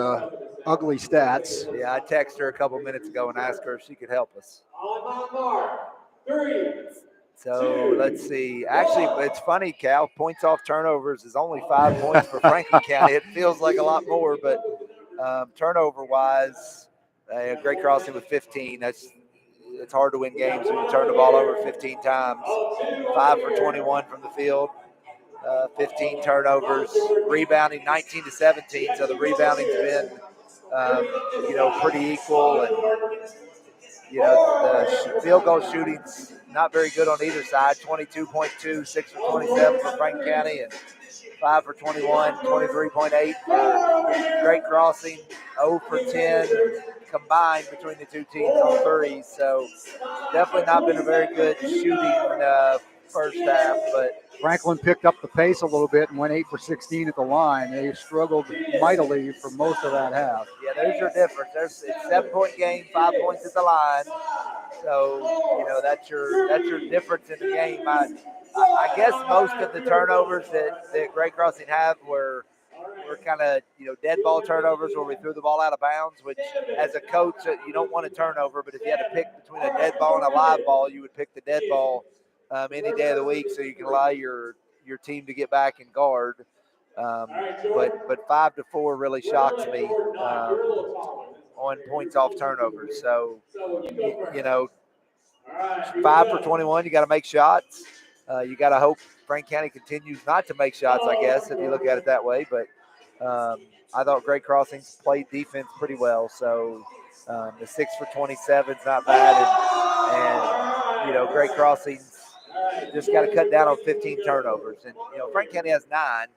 ugly stats. Yeah, I texted her a couple minutes ago and asked her if she could help us. So let's see. Actually, it's funny, Cal. Points off turnovers is only 5 points for Franklin County. It feels like a lot more, but turnover-wise, Great Crossing with 15. It's hard to win games when you turn the ball over 15 times. 5 for 21 from the field, 15 turnovers. Rebounding 19-17. So the rebounding's been, pretty equal, and the field goal shooting's not very good on either side. 22.2, 6 for 27 for Franklin County, and 5 for 21, 23.8 for Great Crossing. 0 for 10 combined between the two teams on threes. So definitely not been a very good shooting first half. But Franklin picked up the pace a little bit and went 8 for 16 at the line. They struggled mightily for most of that half. Yeah, there's your difference. It's a 7-point game, 5 points at the line. So, that's your difference in the game. I guess most of the turnovers that Great Crossing have were were kind of, dead ball turnovers where we threw the ball out of bounds, which as a coach, you don't want a turnover, but if you had to pick between a dead ball and a live ball, you would pick the dead ball any day of the week so you can allow your team to get back and guard. But 5-4 really shocks me on points off turnovers. So, 5 for 21, you got to make shots. You got to hope Frank County continues not to make shots, I guess, if you look at it that way. But I thought Great Crossings played defense pretty well. So the 6 for 27 is not bad. And Great Crossings just got to cut down on 15 turnovers. And, Frank County has 9.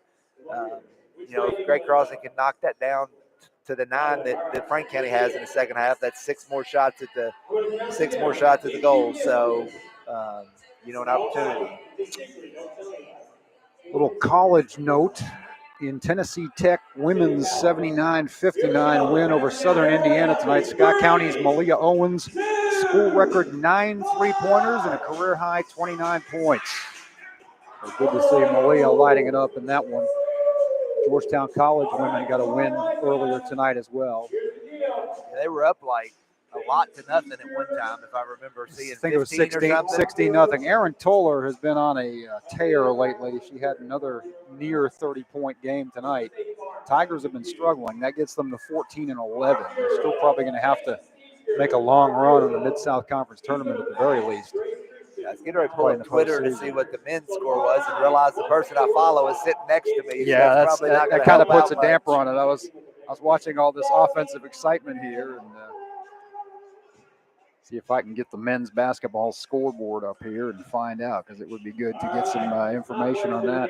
If Great Crossing can knock that down to the 9 that Frank County has in the second half, that's 6 more shots at the goal. So, an opportunity. Little college note in Tennessee Tech women's 79-59 win over Southern Indiana tonight. Scott County's Malia Owens, school record 9 3-pointers and a career high 29 points. So good to see Malia lighting it up in that one. Georgetown College women got a win earlier tonight as well. They were up like a lot to nothing at one time, if I remember seeing. I think it was 16-0. Aaron Toller has been on a tear lately. She had another near 30-point game tonight. Tigers have been struggling. That gets them to 14-11. They're still probably going to have to make a long run in the Mid-South Conference tournament at the very least. Yeah, I was getting ready to pull up Twitter to see what the men's score was and realize the person I follow is sitting next to me. Yeah, so that kind of puts a damper on it. I was watching all this offensive excitement here and see if I can get the men's basketball scoreboard up here and find out, because it would be good to get some information on that.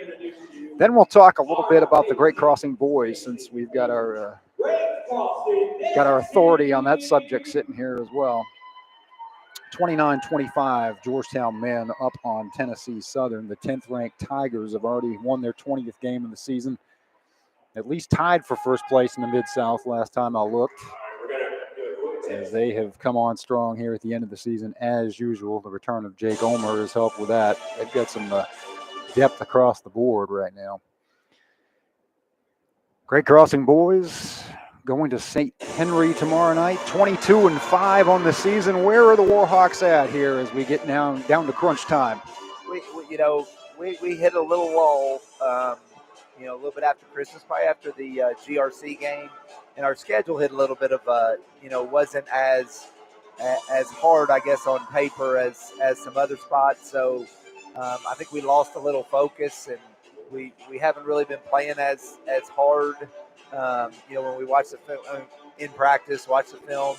Then we'll talk a little bit about the Great Crossing boys, since we've got our authority on that subject sitting here as well. 29-25, Georgetown men up on Tennessee Southern. The 10th-ranked Tigers have already won their 20th game of the season, at least tied for first place in the Mid-South last time I looked, as they have come on strong here at the end of the season as usual. The return of Jake Omer has helped with that. They've got some depth across the board right now. Great Crossing boys going to St. Henry tomorrow night, 22-5 on the season. Where are the Warhawks at here as we get down to crunch time? We hit a little lull, a little bit after Christmas, probably after the GRC game, and our schedule hit a little bit of wasn't as hard, I guess, on paper as some other spots. So I think we lost a little focus, and we haven't really been playing as hard. When we watch the film in practice, watch the film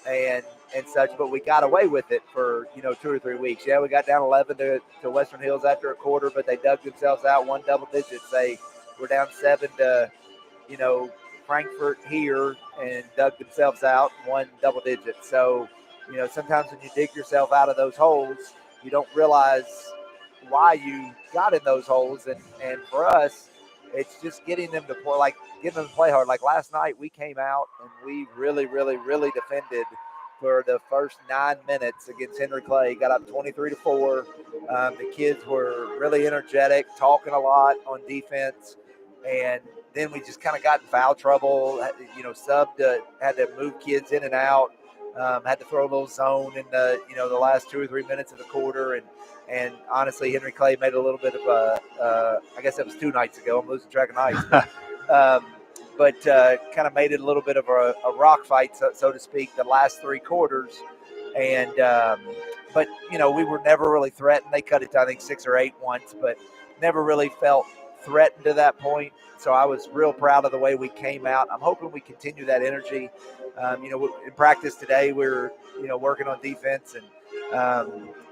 and such, but we got away with it for 2 or 3 weeks. Yeah, we got down 11 to Western Hills after a quarter, but they dug themselves out, won double digits. They were down 7 to Frankfort here and dug themselves out, won double digits. So sometimes when you dig yourself out of those holes, you don't realize why you got in those holes, and for us, it's just getting them to play hard. Like last night, we came out and we really, really, really defended for the first 9 minutes against Henry Clay. Got up 23-4. The kids were really energetic, talking a lot on defense, and then we just kind of got in foul trouble. Had to move kids in and out. Had to throw a little zone in the last 2 or 3 minutes of the quarter, and honestly, Henry Clay made a little bit of I guess it was 2 nights ago. I'm losing track of nights. But kind of made it a little bit of a rock fight, so to speak, the last 3 quarters. And but we were never really threatened. They cut it to, I think, 6 or 8 once, but never really felt threatened to that point. So I was real proud of the way we came out. I'm hoping we continue that energy. In practice today, we were working on defense, and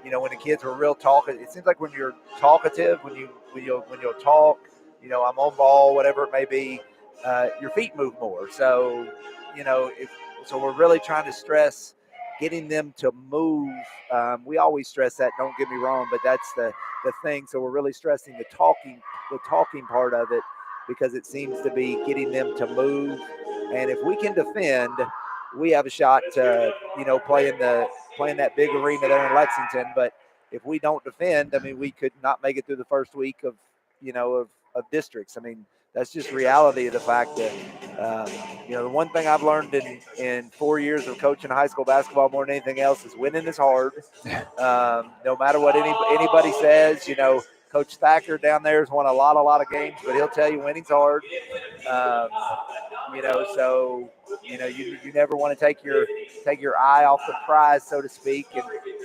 when the kids were real talkative, it seems like when you're talkative, when you'll talk, I'm on ball, whatever it may be, your feet move more. So so we're really trying to stress getting them to move. We always stress that, don't get me wrong, but that's the thing. So we're really stressing the talking part of it, because it seems to be getting them to move. And if we can defend, we have a shot to play in that big arena there in Lexington. But if we don't defend, I mean, we could not make it through the first week of districts. I mean, that's just reality of the fact that the one thing I've learned in 4 years of coaching high school basketball more than anything else is winning is hard. No matter what anybody says, Coach Thacker down there has won a lot of games, but he'll tell you winning's hard. So you never want to take your eye off the prize, so to speak,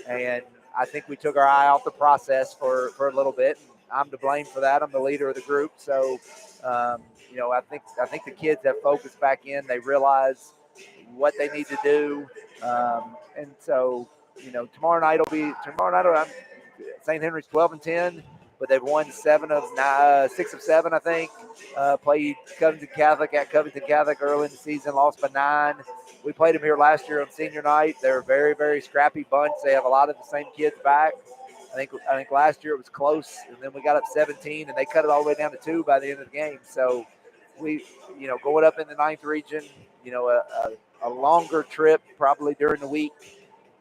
and I think we took our eye off the process for a little bit. I'm to blame for that. I'm the leader of the group, so I think the kids have focused back in. They realize what they need to do, and so tomorrow night. St. Henry's 12-10, but they've won 6 of 7, I think. Played Covington Catholic at Covington Catholic early in the season, lost by 9. We played them here last year on senior night. They're a very, very scrappy bunch. They have a lot of the same kids back. I think last year it was close, and then we got up 17, and they cut it all the way down to 2 by the end of the game. So we, going up in the 9th region, a longer trip probably during the week.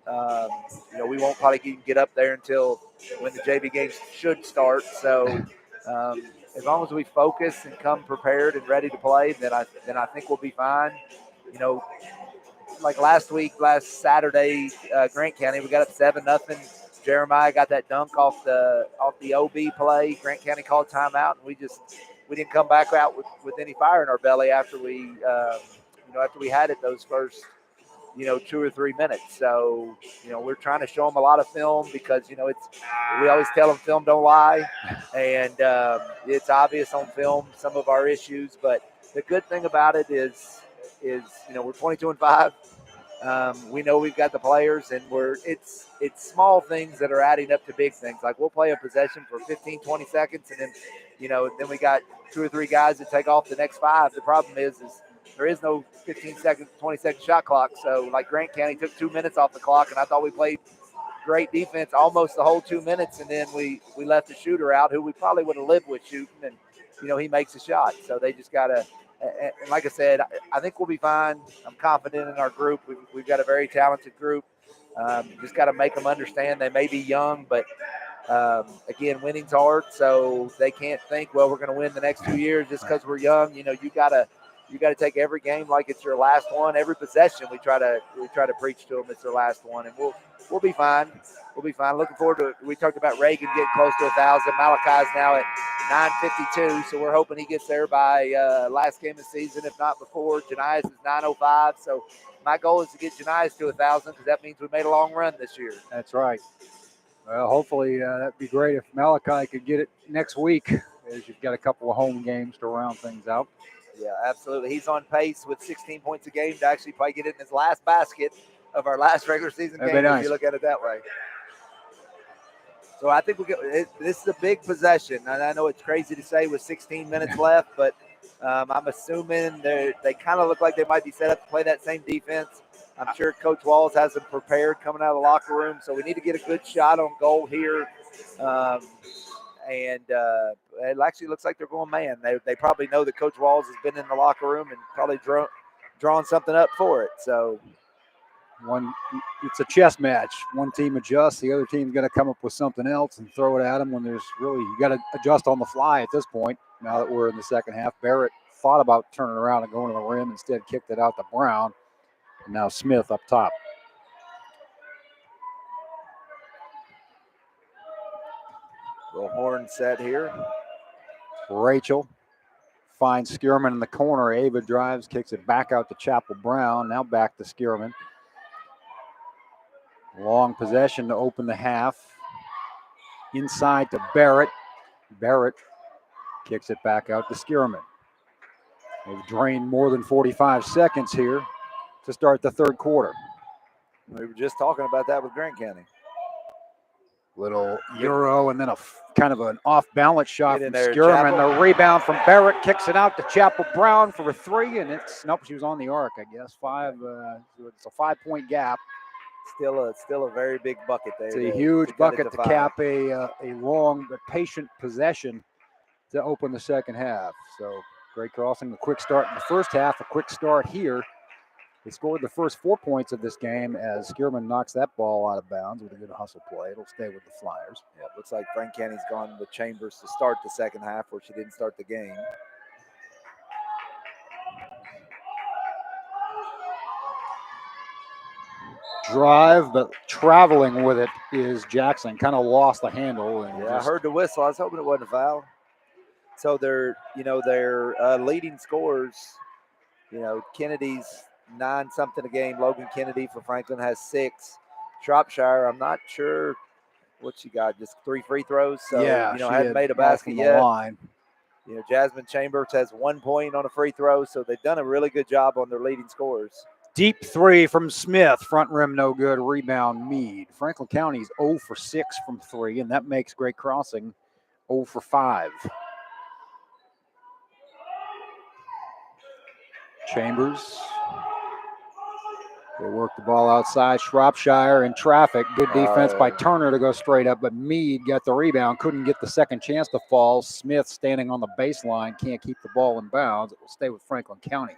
We won't probably even get up there until when the JV games should start. So as long as we focus and come prepared and ready to play, then I think we'll be fine. Like last Saturday, Grant County, we got up 7-0. Jeremiah got that dunk off the OB play. Grant County called timeout, and we didn't come back out with any fire in our belly after we had it those first 2 or 3 minutes. So, we're trying to show them a lot of film because, we always tell them film don't lie. And it's obvious on film, some of our issues. But the good thing about it is we're 22-5. We know we've got the players, and it's small things that are adding up to big things. Like we'll play a possession for 15, 20 seconds, and then, then we got 2 or 3 guys that take off the next 5. The problem is there is no 15-second, 20-second shot clock. So, like Grant County took 2 minutes off the clock, and I thought we played great defense almost the whole 2 minutes, and then we left the shooter out who we probably would have lived with shooting, and, he makes a shot. So they just got to – and like I said, I think we'll be fine. I'm confident in our group. We've got a very talented group. Just got to make them understand they may be young, but again, winning's hard, so they can't think, well, we're going to win the next 2 years just because we're young. You got to take every game like it's your last one. Every possession we try to preach to them it's their last one, and we'll be fine. We'll be fine. Looking forward to it. We talked about Reagan getting close to 1,000. Malachi's now at 952, so we're hoping he gets there by last game of the season, if not before. Janias is 905, so my goal is to get Janias to 1,000 because that means we made a long run this year. That's right. Well, hopefully that'd be great if Malachi could get it next week, as you've got a couple of home games to round things out. Yeah, absolutely. He's on pace with 16 points a game to actually probably get it in his last basket of our last regular season game, if you look at it that way. So I think this is a big possession. And I know it's crazy to say with 16 minutes left, but I'm assuming they kind of look like they might be set up to play that same defense. I'm sure Coach Walls has them prepared coming out of the locker room. So we need to get a good shot on goal here. And it actually looks like they're going man. They probably know that Coach Walls has been in the locker room and probably drawn something up for it. So it's a chess match. One team adjusts, the other team's going to come up with something else and throw it at them when you got to adjust on the fly at this point. Now that we're in the second half, Barrett thought about turning around and going to the rim, instead kicked it out to Brown. And now Smith up top. Little horn set here. Rachel finds Skierman in the corner. Ava drives, kicks it back out to Chapel Brown. Now back to Skierman. Long possession to open the half. Inside to Barrett. Barrett kicks it back out to Skierman. They've drained more than 45 seconds here to start the third quarter. We were just talking about that with Grant County. Little euro and then a kind of an off-balance shot from Skierman. Chapel. The rebound from Barrett kicks it out to Chapel Brown for a 3, and she was on the arc, I guess. It's a 5-point gap. Still a very big bucket there. It's a huge bucket to cap a long but patient possession to open the second half. So Great Crossing, a quick start in the first half, a quick start here. They scored the first 4 points of this game as Skierman knocks that ball out of bounds with a good hustle play. It'll stay with the Flyers. Yeah, looks like Frank County's gone with Chambers to start the second half, where she didn't start the game. drive, but traveling with it is Jackson. Kind of lost the handle. And Yeah, I heard the whistle. I was hoping it wasn't a foul. So their leading scorers, Kennedy's 9-something a game. Logan Kennedy for Franklin has 6. Shropshire, I'm not sure what she got, just 3 free throws. So, yeah, she hadn't made a all basket from the yet. line. Jasmine Chambers has 1 point on a free throw. So they've done a really good job on their leading scorers. Deep 3 from Smith. Front rim no good. Rebound Meade. Franklin County's 0 for 6 from 3, and that makes Great Crossing 0 for 5. Chambers. They work the ball outside. Shropshire in traffic. Good defense by Turner to go straight up, but Meade got the rebound. Couldn't get the second chance to fall. Smith standing on the baseline. Can't keep the ball in bounds. It will stay with Franklin County.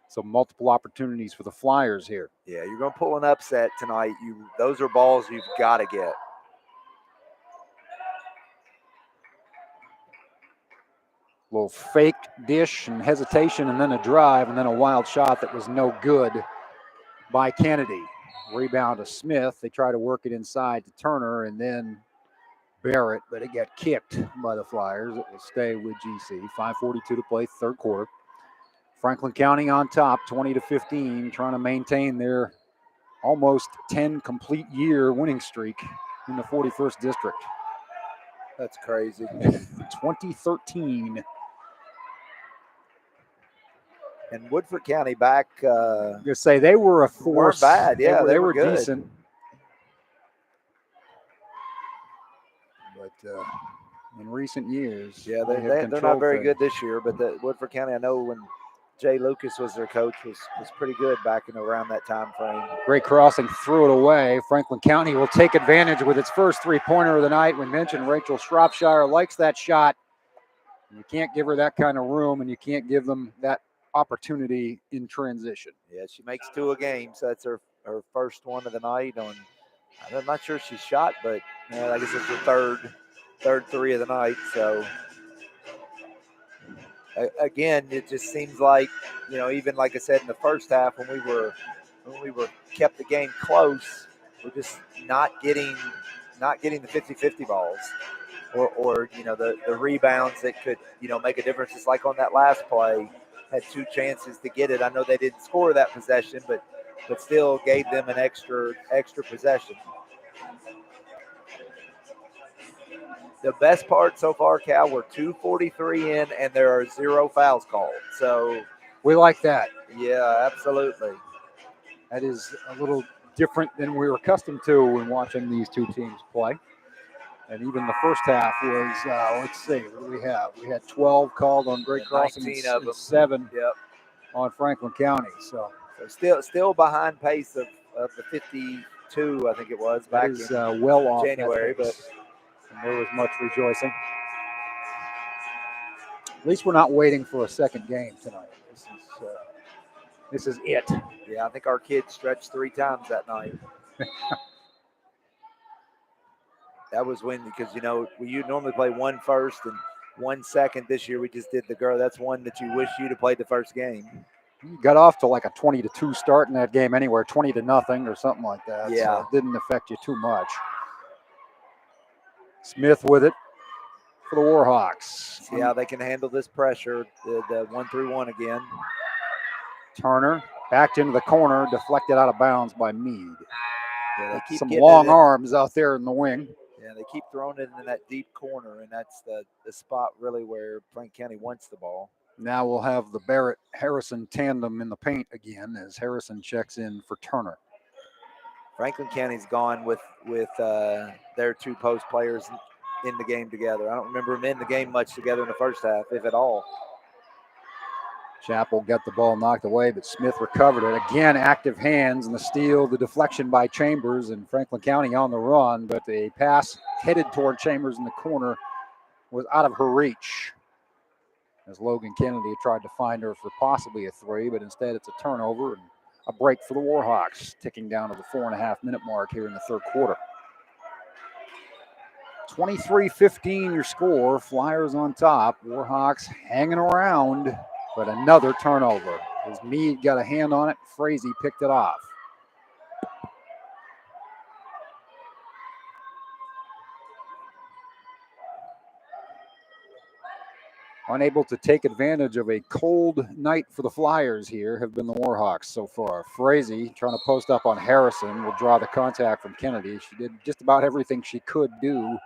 So multiple opportunities for the Flyers here. Yeah, you're going to pull an upset tonight. Those are balls you've got to get. Little faked dish and hesitation, and then a drive, and then a wild shot that was no good by Kennedy. Rebound to Smith. They try to work it inside to Turner, and then Barrett, but it got kicked by the Flyers. It will stay with GC. 5:42 to play, third quarter. Franklin County on top, 20-15, trying to maintain their almost 10 complete year winning streak in the 41st district. That's crazy. 2013. And Woodford County back. You say they were a force. Weren't bad. Yeah, they were good. Decent. But in recent years, yeah, they're not very good this year. But Woodford County, I know when Jay Lucas was their coach, was pretty good back in around that time frame. Great Crossing threw it away. Franklin County will take advantage with its first three-pointer of the night. We mentioned Rachel Shropshire likes that shot. You can't give her that kind of room, and you can't give them that opportunity in transition. Yeah, she makes 2 a game, so that's her first one of the night. I'm not sure she shot, but I guess it's her third 3 of the night. So again, it just seems like even like I said in the first half when we were kept the game close, we're just not getting the 50-50 balls or the rebounds that could make a difference. Just like on that last play, had 2 chances to get it. I know they didn't score that possession, but still gave them an extra possession. The best part so far, Cal, we're 2:43 in, and there are 0 fouls called. So we like that. Yeah, absolutely. That is a little different than we were accustomed to when watching these two teams play. And even the first half was, let's see, what do we have? We had 12 called on Great Crossing and 7 on Franklin County. So still behind pace of the 52, I think it was, back in well off January. But there was much rejoicing. At least we're not waiting for a second game tonight. This is it. Yeah, I think our kids stretched 3 times that night. That was when, because you normally play 1 first and 1 second. This year we just did the girl. That's one that you wish you'd have played the first game. You got off to like a 20-2 start in that game anywhere, 20-0 or something like that. Yeah, so it didn't affect you too much. Smith with it for the Warhawks. See how they can handle this pressure. The 1-3-1 again. Turner backed into the corner, deflected out of bounds by Meade. Yeah, they keep some long arms out there in the wing. Yeah, they keep throwing it in that deep corner, and that's the spot really where Frank County wants the ball. Now we'll have the Barrett-Harrison tandem in the paint again as Harrison checks in for Turner. Franklin County's gone with their 2 post players in the game together. I don't remember them in the game much together in the first half, if at all. Chappell got the ball knocked away, but Smith recovered it. Again, active hands and the steal, the deflection by Chambers, and Franklin County on the run, but the pass headed toward Chambers in the corner was out of her reach. As Logan Kennedy tried to find her for possibly a 3, but instead it's a turnover and a break for the Warhawks, ticking down to the 4.5-minute mark here in the third quarter. 23-15 your score. Flyers on top. Warhawks hanging around, but another turnover. As Meade got a hand on it, Frazee picked it off. Unable to take advantage of a cold night for the Flyers here have been the Warhawks so far. Frazee trying to post up on Harrison will draw the contact from Kennedy. She did just about everything she could do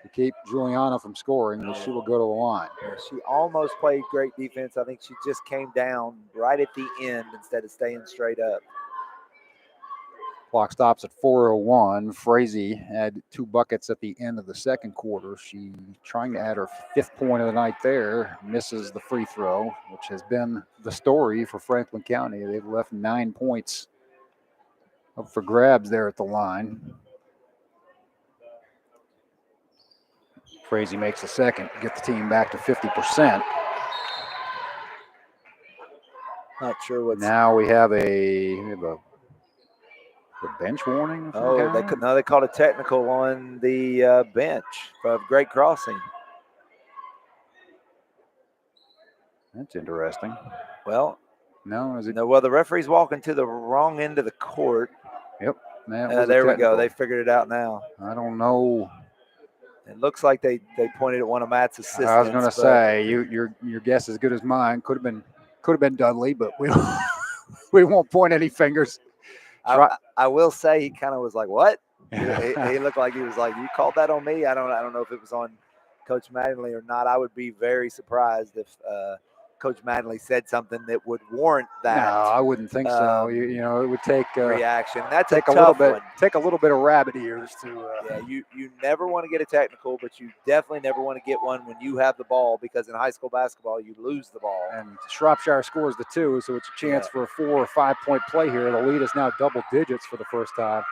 to keep Juliana from scoring, but she will go to the line. She almost played great defense. I think she just came down right at the end instead of staying straight up. Clock stops at 4:01. Frazee had 2 buckets at the end of the second quarter. She trying to add her 5th point of the night there. Misses the free throw, which has been the story for Franklin County. They've left 9 points up for grabs there at the line. Frazee makes the second, get the team back to 50%. Not sure what's now we have a bench warning. They called a technical on the bench of Great Crossing. That's interesting. Well, no, is it? No, well, the referee's walking to the wrong end of the court. Yep. There we go. They figured it out now. I don't know. It looks like they pointed at one of Matt's assistants. I was going to say your guess is as good as mine. Could have been Dudley, but we won't point any fingers. I will say he kind of was like, "What?" he looked like he was like, "You called that on me?" I don't know if it was on Coach Mattingly or not. I would be very surprised if Coach Mattingly said something that would warrant that. No, I wouldn't think so. You know, it would take reaction. That's take a little tough bit. one. Take a little bit of rabbit ears to. Yeah, you never want to get a technical, but you definitely never want to get one when you have the ball, because in high school basketball you lose the ball. And Shropshire scores the 2, so it's a chance for a 4 or 5 point play here. The lead is now double digits for the first time.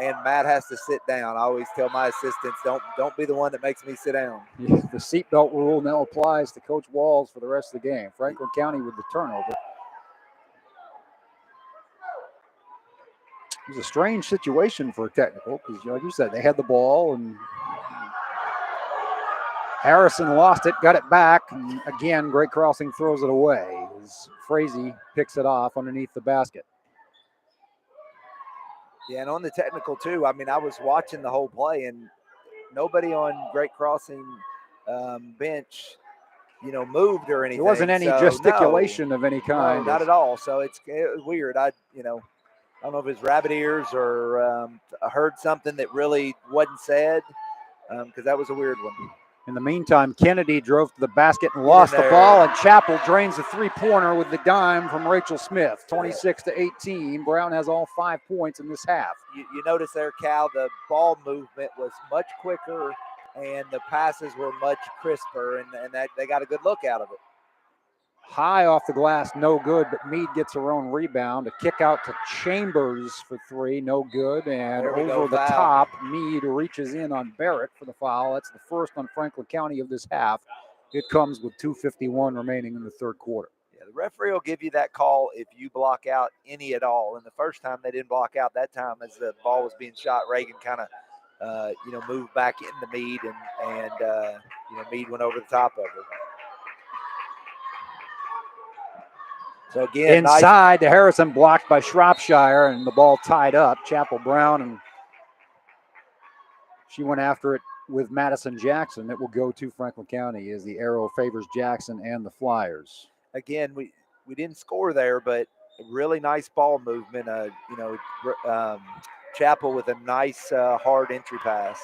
And Matt has to sit down. I always tell my assistants, don't be the one that makes me sit down. Yeah, the seatbelt rule now applies to Coach Walls for the rest of the game. Franklin County with the turnover. It was a strange situation for a technical because, like you said, they had the ball and Harrison lost it, got it back, and again, Great Crossing throws it away as Frazee picks it off underneath the basket. Yeah, and on the technical too, I mean, I was watching the whole play and nobody on Great Crossing bench, moved or anything. There wasn't any gesticulation of any kind. No, not at all. So it was weird. I don't know if it's rabbit ears or I heard something that really wasn't said, because that was a weird one. In the meantime, Kennedy drove to the basket and lost the ball, and Chappell drains the 3-pointer with the dime from Rachel Smith, 26-18. Brown has all 5 points in this half. You notice there, Cal, the ball movement was much quicker and the passes were much crisper, and that they got a good look out of it. High off the glass, no good, but Meade gets her own rebound. A kick out to Chambers for 3, no good. And over the top, Meade reaches in on Barrett for the foul. That's the first on Franklin County of this half. It comes with 2:51 remaining in the third quarter. Yeah, the referee will give you that call if you block out any at all. And the first time they didn't block out, that time as the ball was being shot, Reagan kind of, moved back into Meade, and Meade went over the top of her. So again, inside to Harrison, blocked by Shropshire, and the ball tied up. Chappell Brown, and she went after it with Madison Jackson. It will go to Franklin County as the arrow favors Jackson and the Flyers. Again, we didn't score there, but really nice ball movement. Chappell with a nice hard entry pass.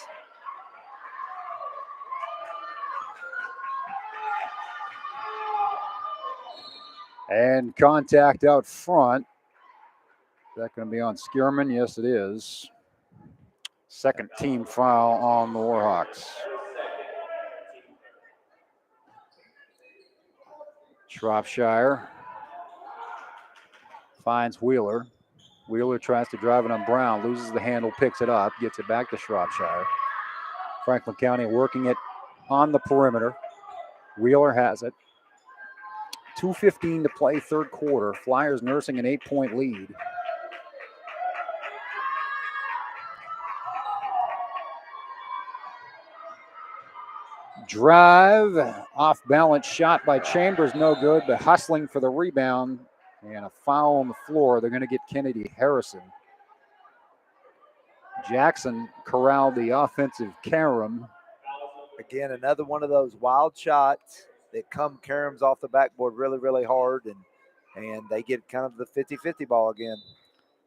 And contact out front. Is that going to be on Skierman? Yes, it is. Second team foul on the Warhawks. Shropshire finds Wheeler. Wheeler tries to drive it on Brown, loses the handle, picks it up, gets it back to Shropshire. Franklin County working it on the perimeter. Wheeler has it. 2:15 to play, third quarter. Flyers nursing an 8-point lead. Drive, off balance shot by Chambers, no good, but hustling for the rebound and a foul on the floor. They're going to get Kennedy Harrison. Jackson corralled the offensive carom Again, another one of those wild shots that come caroms off the backboard really, really hard, and they get kind of the 50-50 ball again.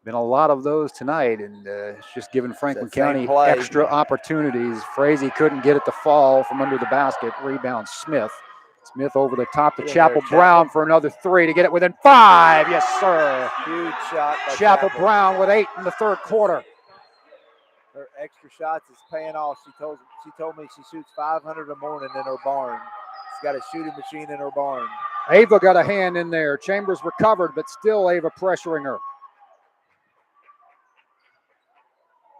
Been a lot of those tonight, and it's just giving Franklin County play. extra opportunities. Frazee couldn't get it to fall from under the basket. Rebound Smith. Smith over the top to Chapel Brown for another three to get it within 5. Yes, sir. Huge shot by Chapel Brown with 8 in the third quarter. Her extra shots is paying off. She told me she shoots 500 a morning in her barn. She's got a shooting machine in her barn. Ava got a hand in there. Chambers recovered, but still Ava pressuring her.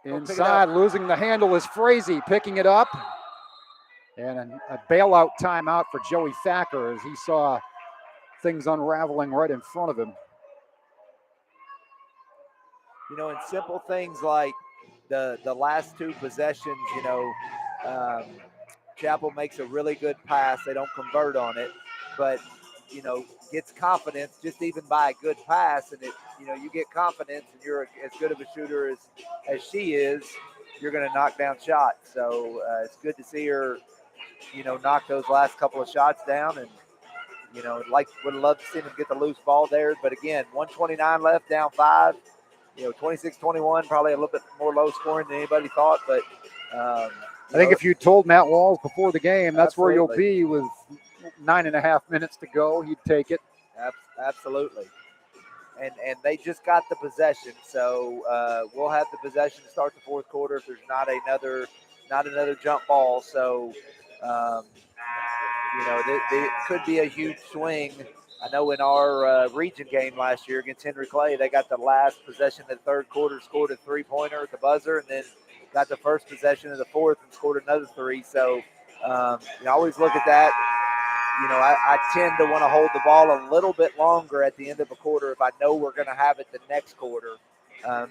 Inside, losing the handle is Frazee, picking it up. And a bailout timeout for Joey Thacker as he saw things unraveling right in front of him. You know, in simple things like the last 2 possessions, you know, Chapel makes a really good pass. They don't convert on it, but, you know, gets confidence just even by a good pass. And, you get confidence and you're as good of a shooter as she is, you're going to knock down shots. So it's good to see her, knock those last couple of shots down. And, would have loved to see them get the loose ball there. But, again, 1:29 left, down 5. 26-21, probably a little bit more low scoring than anybody thought. But I think if you told Matt Walls before the game, that's where you'll be with 9.5 minutes to go, he'd take it. Absolutely. And they just got the possession, so we'll have the possession to start the fourth quarter if there's not another jump ball. So it could be a huge swing. I know in our region game last year against Henry Clay, they got the last possession of the third quarter, scored a 3-pointer at the buzzer, and then got the first possession of the fourth and scored another 3. So, I always look at that. I tend to want to hold the ball a little bit longer at the end of a quarter if I know we're going to have it the next quarter,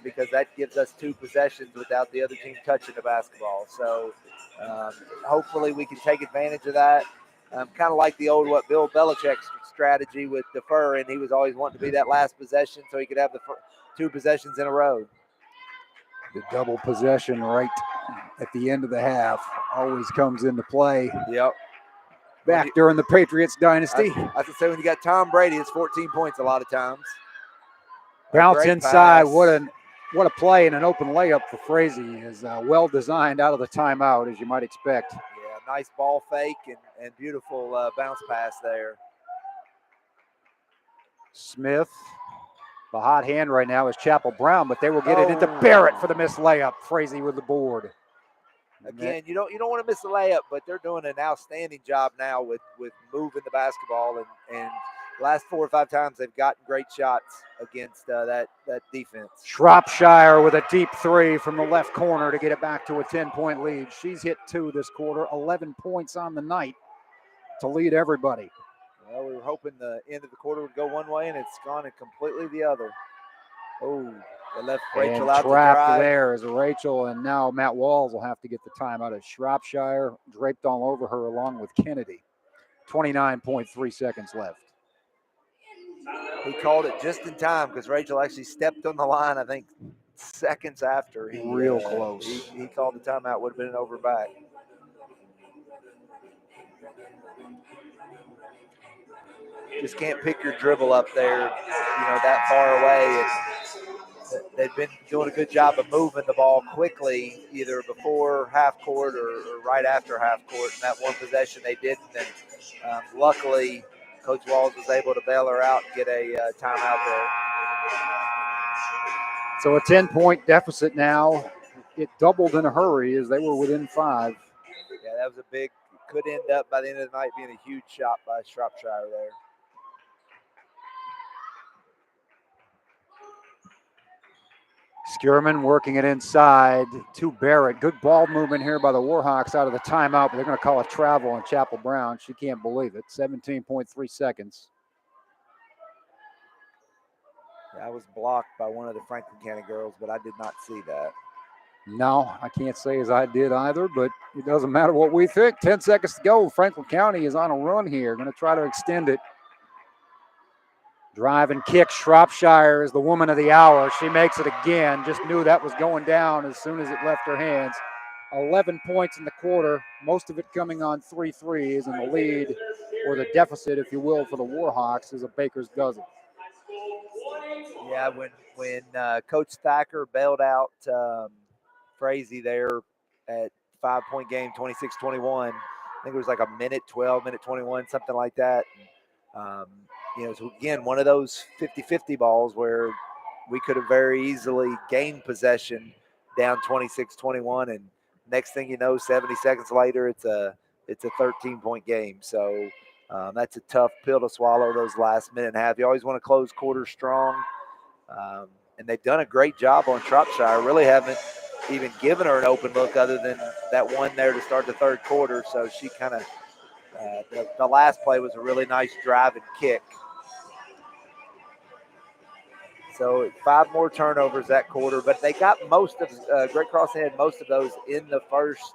because that gives us 2 possessions without the other team touching the basketball. So, hopefully we can take advantage of that. Kind of like the old Bill Belichick's strategy with defer, and he was always wanting to be that last possession so he could have the 2 possessions in a row. The double possession right at the end of the half always comes into play. Yep. Back during the Patriots dynasty. I can say when you got Tom Brady, it's 14 points a lot of times. Bounce inside. Pass. What a play and an open layup for Frazee is well designed out of the timeout, as you might expect. Yeah, nice ball fake and beautiful bounce pass there. Smith. The hot hand right now is Chapel Brown, but they will get it into Barrett for the missed layup. Frazee with the board. Again, you don't want to miss the layup, but they're doing an outstanding job now with moving the basketball, and last 4 or 5 times they've gotten great shots against that defense. Shropshire with a deep 3 from the left corner to get it back to a 10-point lead. She's hit 2 this quarter, 11 points on the night to lead everybody. Well, we were hoping the end of the quarter would go one way, and it's gone completely the other. Oh, they left Rachel out to dry. Trapped there is Rachel, and now Matt Walls will have to get the timeout as Shropshire draped all over her along with Kennedy. 29.3 seconds left. He called it just in time because Rachel actually stepped on the line, I think, seconds after. Real close. He called the timeout, would have been an over back. Just can't pick your dribble up there, that far away. They've been doing a good job of moving the ball quickly, either before half court or right after half court. And that one possession they didn't. And luckily, Coach Walls was able to bail her out and get a timeout there. So a 10-point deficit now. It doubled in a hurry as they were within 5. Yeah, that was could end up by the end of the night being a huge shot by Shropshire there. Skierman working it inside to Barrett. Good ball movement here by the Warhawks out of the timeout, but they're going to call a travel on Chapel Brown. She can't believe it. 17.3 seconds. I was blocked by one of the Franklin County girls, but I did not see that. No, I can't say as I did either, but it doesn't matter what we think. 10 seconds to go. Franklin County is on a run here. Going to try to extend it. Drive and kick. Shropshire is the woman of the hour. She makes it again. Just knew that was going down as soon as it left her hands. 11 points in the quarter, most of it coming on 3 threes, and the lead, or the deficit, if you will, for the Warhawks is a baker's dozen. Yeah, when Coach Thacker bailed out Frazee there at 5-point game, 26-21, I think it was like a minute 12, minute 21, something like that. So again, one of those 50-50 balls where we could have very easily gained possession down 26-21, and next thing you know, 70 seconds later, it's a 13-point game. So that's a tough pill to swallow those last minute and a half. You always want to close quarters strong, and they've done a great job on Shropshire. Really haven't even given her an open look other than that one there to start the third quarter. So she kind of the last play was a really nice drive and kick. So 5 more turnovers that quarter, but they got most of Great Crossing had most of those in the first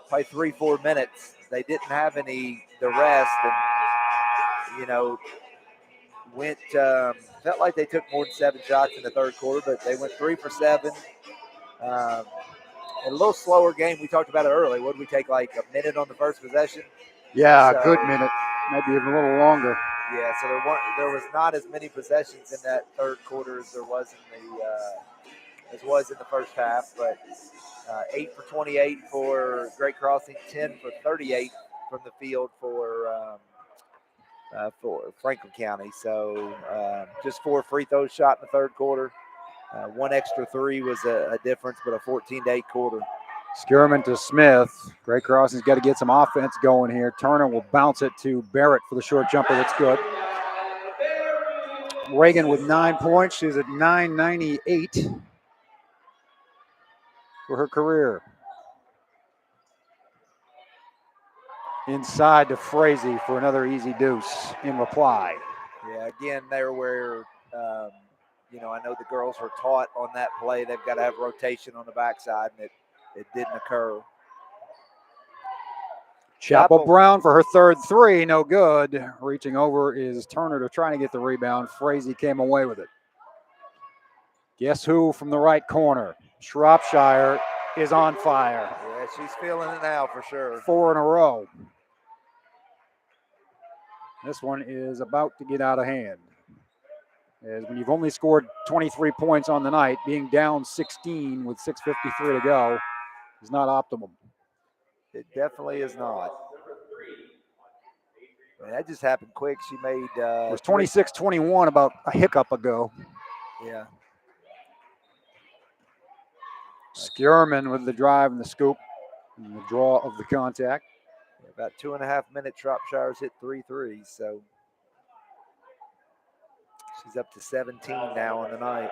probably 3-4 minutes. They didn't have any the rest, and went felt like they took more than 7 shots in the third quarter, but they went 3 for 7. A little slower game. We talked about it early. What did we take, like a minute on the first possession? Yeah, a good minute, maybe even a little longer. Yeah, so there was not as many possessions in that third quarter as there was in the first half. But 8 for 28 for Great Crossing, 10 for 38 from the field for Franklin County. So just 4 free throws shot in the third quarter. 1 extra 3 was a difference, but a 14-8 quarter. Skierman to Smith. Great Crossing's got to get some offense going here. Turner will bounce it to Barrett for the short jumper. That's good. Reagan with 9 points. She's at 998 for her career. Inside to Frazee for another easy deuce in reply. Yeah, again, there where, I know the girls were taught on that play. They've got to have rotation on the backside, and it didn't occur. Chapel Brown for her third 3, no good. Reaching over is Turner to try to get the rebound. Frazee came away with it. Guess who from the right corner? Shropshire is on fire. Yeah, she's feeling it now for sure. 4 in a row. This one is about to get out of hand. As when you've only scored 23 points on the night, being down 16 with 6:53 to go is not optimum. It definitely is not. That just happened quick. She made it was 26-21 about a hiccup ago. Yeah. Skierman with the drive and the scoop and the draw of the contact. About 2.5 minutes, Shropshire's hit 3 threes, so she's up to 17 now on the night.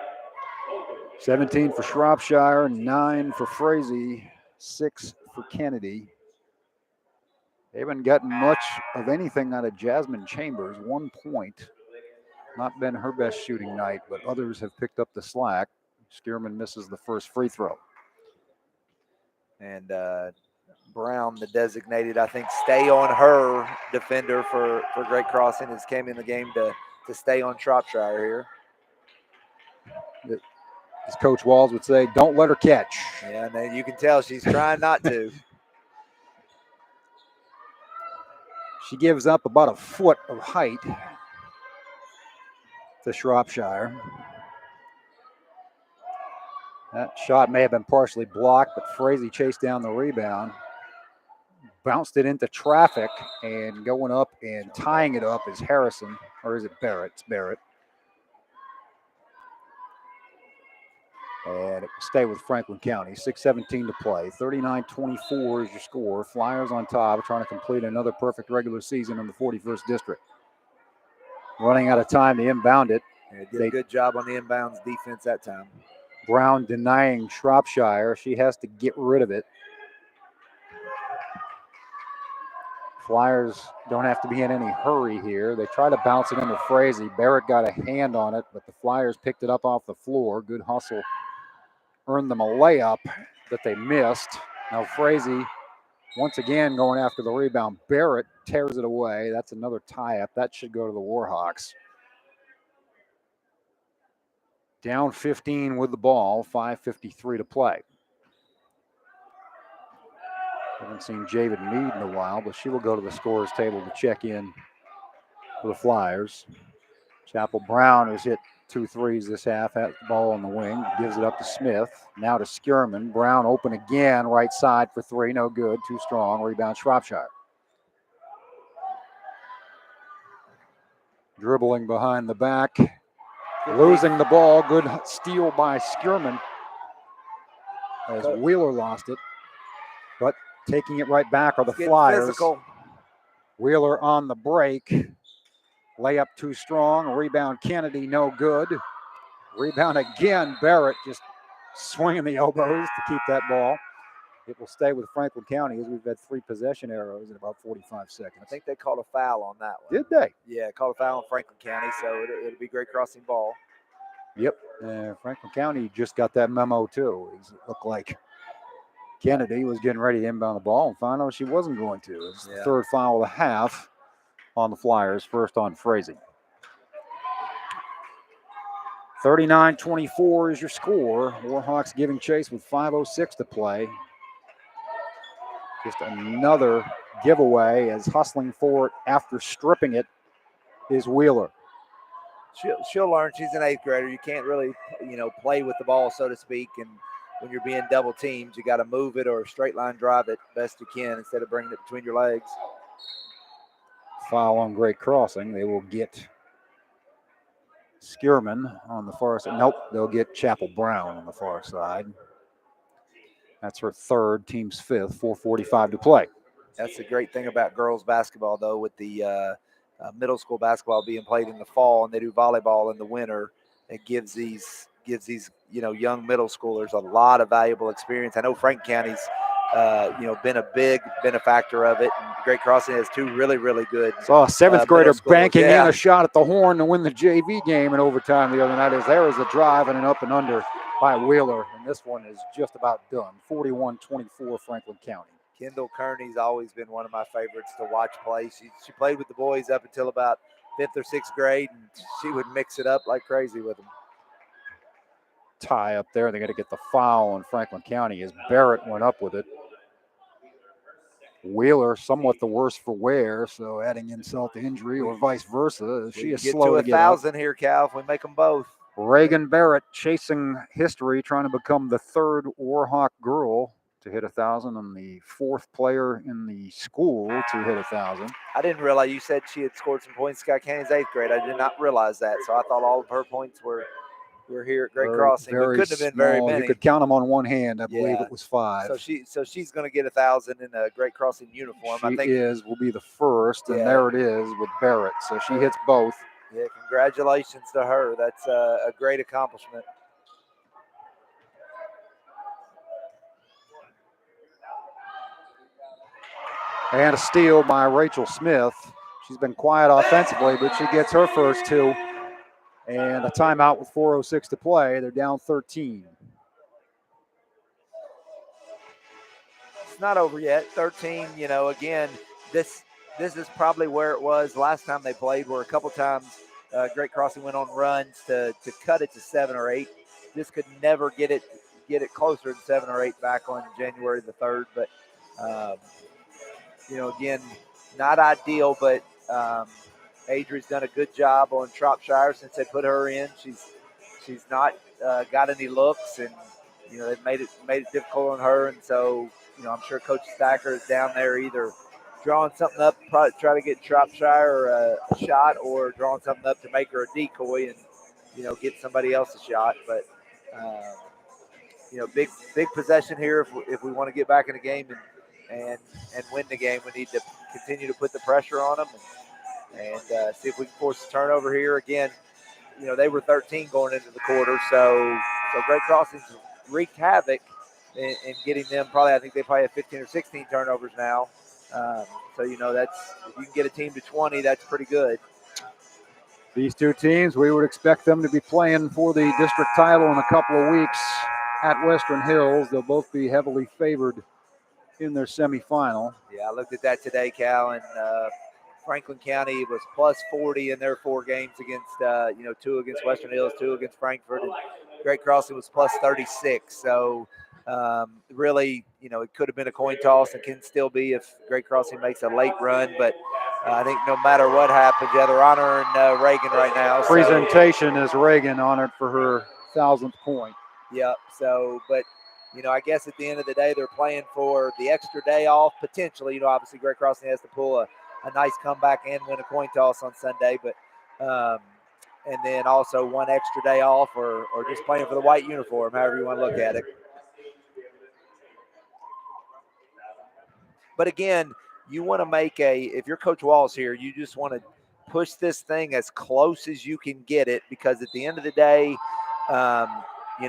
17 for Shropshire, 9 for Frazee, 6 for Kennedy. They haven't gotten much of anything out of Jasmine Chambers. 1 point. Not been her best shooting night, but others have picked up the slack. Skierman misses the first free throw. And Brown, the designated, I think, stay on her defender for Great Crossing, has came in the game to stay on Shropshire here. As Coach Walls would say, don't let her catch. Yeah, and then you can tell she's trying not to. She gives up about a foot of height to Shropshire. That shot may have been partially blocked, but Frazee chased down the rebound. Bounced it into traffic, and going up and tying it up is Harrison, or is it Barrett? It's Barrett. And it will stay with Franklin County. 6:17 to play. 39-24 is your score. Flyers on top, trying to complete another perfect regular season in the 41st district. Running out of time to inbound it. Yeah, did a good job on the inbounds defense that time. Brown denying Shropshire. She has to get rid of it. Flyers don't have to be in any hurry here. They try to bounce it into Frazee. Barrett got a hand on it, but the Flyers picked it up off the floor. Good hustle. Earned them a layup that they missed. Now Frazee once again going after the rebound. Barrett tears it away. That's another tie-up. That should go to the Warhawks. Down 15 with the ball. 5:53 to play. Haven't seen Javid Mead in a while, but she will go to the scorer's table to check in for the Flyers. Chapel Brown has hit 2 threes this half, has the ball on the wing, gives it up to Smith. Now to Skierman. Brown open again, right side for 3, no good, too strong. Rebound Shropshire. Dribbling behind the back, losing the ball. Good steal by Skierman as Wheeler lost it. But taking it right back are the Flyers. Physical. Wheeler on the break. Layup too strong. Rebound Kennedy, no good. Rebound again. Barrett just swinging the elbows to keep that ball. It will stay with Franklin County as we've had 3 possession arrows in about 45 seconds. I think they called a foul on that one. Did they? Yeah, called a foul on Franklin County, so it'll be Great Crossing ball. Yep. Franklin County just got that memo too. It looked like Kennedy was getting ready to inbound the ball and found out she wasn't going to. It's the 3rd foul of the half on the Flyers, first on Frazee. 39-24 is your score. Warhawks giving chase with 5:06 to play. Just another giveaway as hustling for it after stripping it is Wheeler. She'll learn. She's an 8th grader. You can't really, play with the ball, so to speak. And when you're being double teamed, you got to move it or straight line drive it best you can instead of bringing it between your legs. Foul on Great Crossing. They will get Skierman on the far side. Nope, they'll get Chapel Brown on the far side. That's her 3rd, team's 5th, 4:45 to play. That's the great thing about girls basketball, though, with the middle school basketball being played in the fall and they do volleyball in the winter. It gives these young middle schoolers a lot of valuable experience. I know Frank County's been a big benefactor of it. And Great Crossing has 2 really, really good. Saw a 7th grader banking in a a shot at the horn to win the JV game in overtime the other night. There is a drive and an up and under by Wheeler, and this one is just about done. 41-24 Franklin County. Kendall Kearney's always been one of my favorites to watch play. She played with the boys up until about 5th or 6th grade, and she would mix it up like crazy with them. Tie up there. They got to get the foul on Franklin County as Barrett went up with it. Wheeler somewhat the worse for wear, so adding insult to injury or vice versa. She is slow to get 1,000 here, Cal, if we make them both. Reagan Barrett chasing history, trying to become the 3rd Warhawk girl to hit 1,000 and the 4th player in the school to hit 1,000. I didn't realize you said she had scored some points in Sky County's 8th grade. I did not realize that, so I thought all of her points were here at Great Crossing. But couldn't have been very many. You could count them on one hand. I believe it was 5. So she's going to get 1,000 in a Great Crossing uniform. I think will be the first, and there it is with Barrett. So she hits both. Yeah, congratulations to her. That's a great accomplishment. And a steal by Rachel Smith. She's been quiet offensively, but she gets her first 2. And a timeout with 4:06 to play. They're down 13. It's not over yet. 13, again, this is probably where it was last time they played, where a couple times Great Crossing went on runs to cut it to 7 or 8. Just could never get it closer to 7 or 8 back on January the 3rd. But, again, not ideal, but Adri's done a good job on Shropshire since they put her in. She's not got any looks, and they've made it difficult on her. And so I'm sure Coach Stacker is down there either drawing something up, probably try to get Shropshire a shot, or drawing something up to make her a decoy and get somebody else a shot. But big possession here if we want to get back in the game and win the game. We need to continue to put the pressure on them and see if we can force a turnover here. Again, they were 13 going into the quarter, so Great Crossing's wreaked havoc in getting them. I think they probably have 15 or 16 turnovers now. So that's, if you can get a team to 20, that's pretty good. These 2 teams, we would expect them to be playing for the district title in a couple of weeks at Western Hills. They'll both be heavily favored in their semifinal. Yeah, I looked at that today, Cal, and Franklin County was plus 40 in their 4 games against, 2 against Western Hills, 2 against Frankfort, and Great Crossing was plus 36. So, Really, it could have been a coin toss and can still be if Great Crossing makes a late run. But I think no matter what happens, they're honoring Reagan right now. Presentation is Reagan honored for her 1,000th point. Yep. So, but I guess at the end of the day, they're playing for the extra day off potentially. Obviously, Great Crossing has to pull a nice comeback and win a coin toss on Sunday, but and then also one extra day off, or just playing for the white uniform, however you want to look at it. But again, you want to make if you're Coach Walls here, you just want to push this thing as close as you can get it, because at the end of the day, I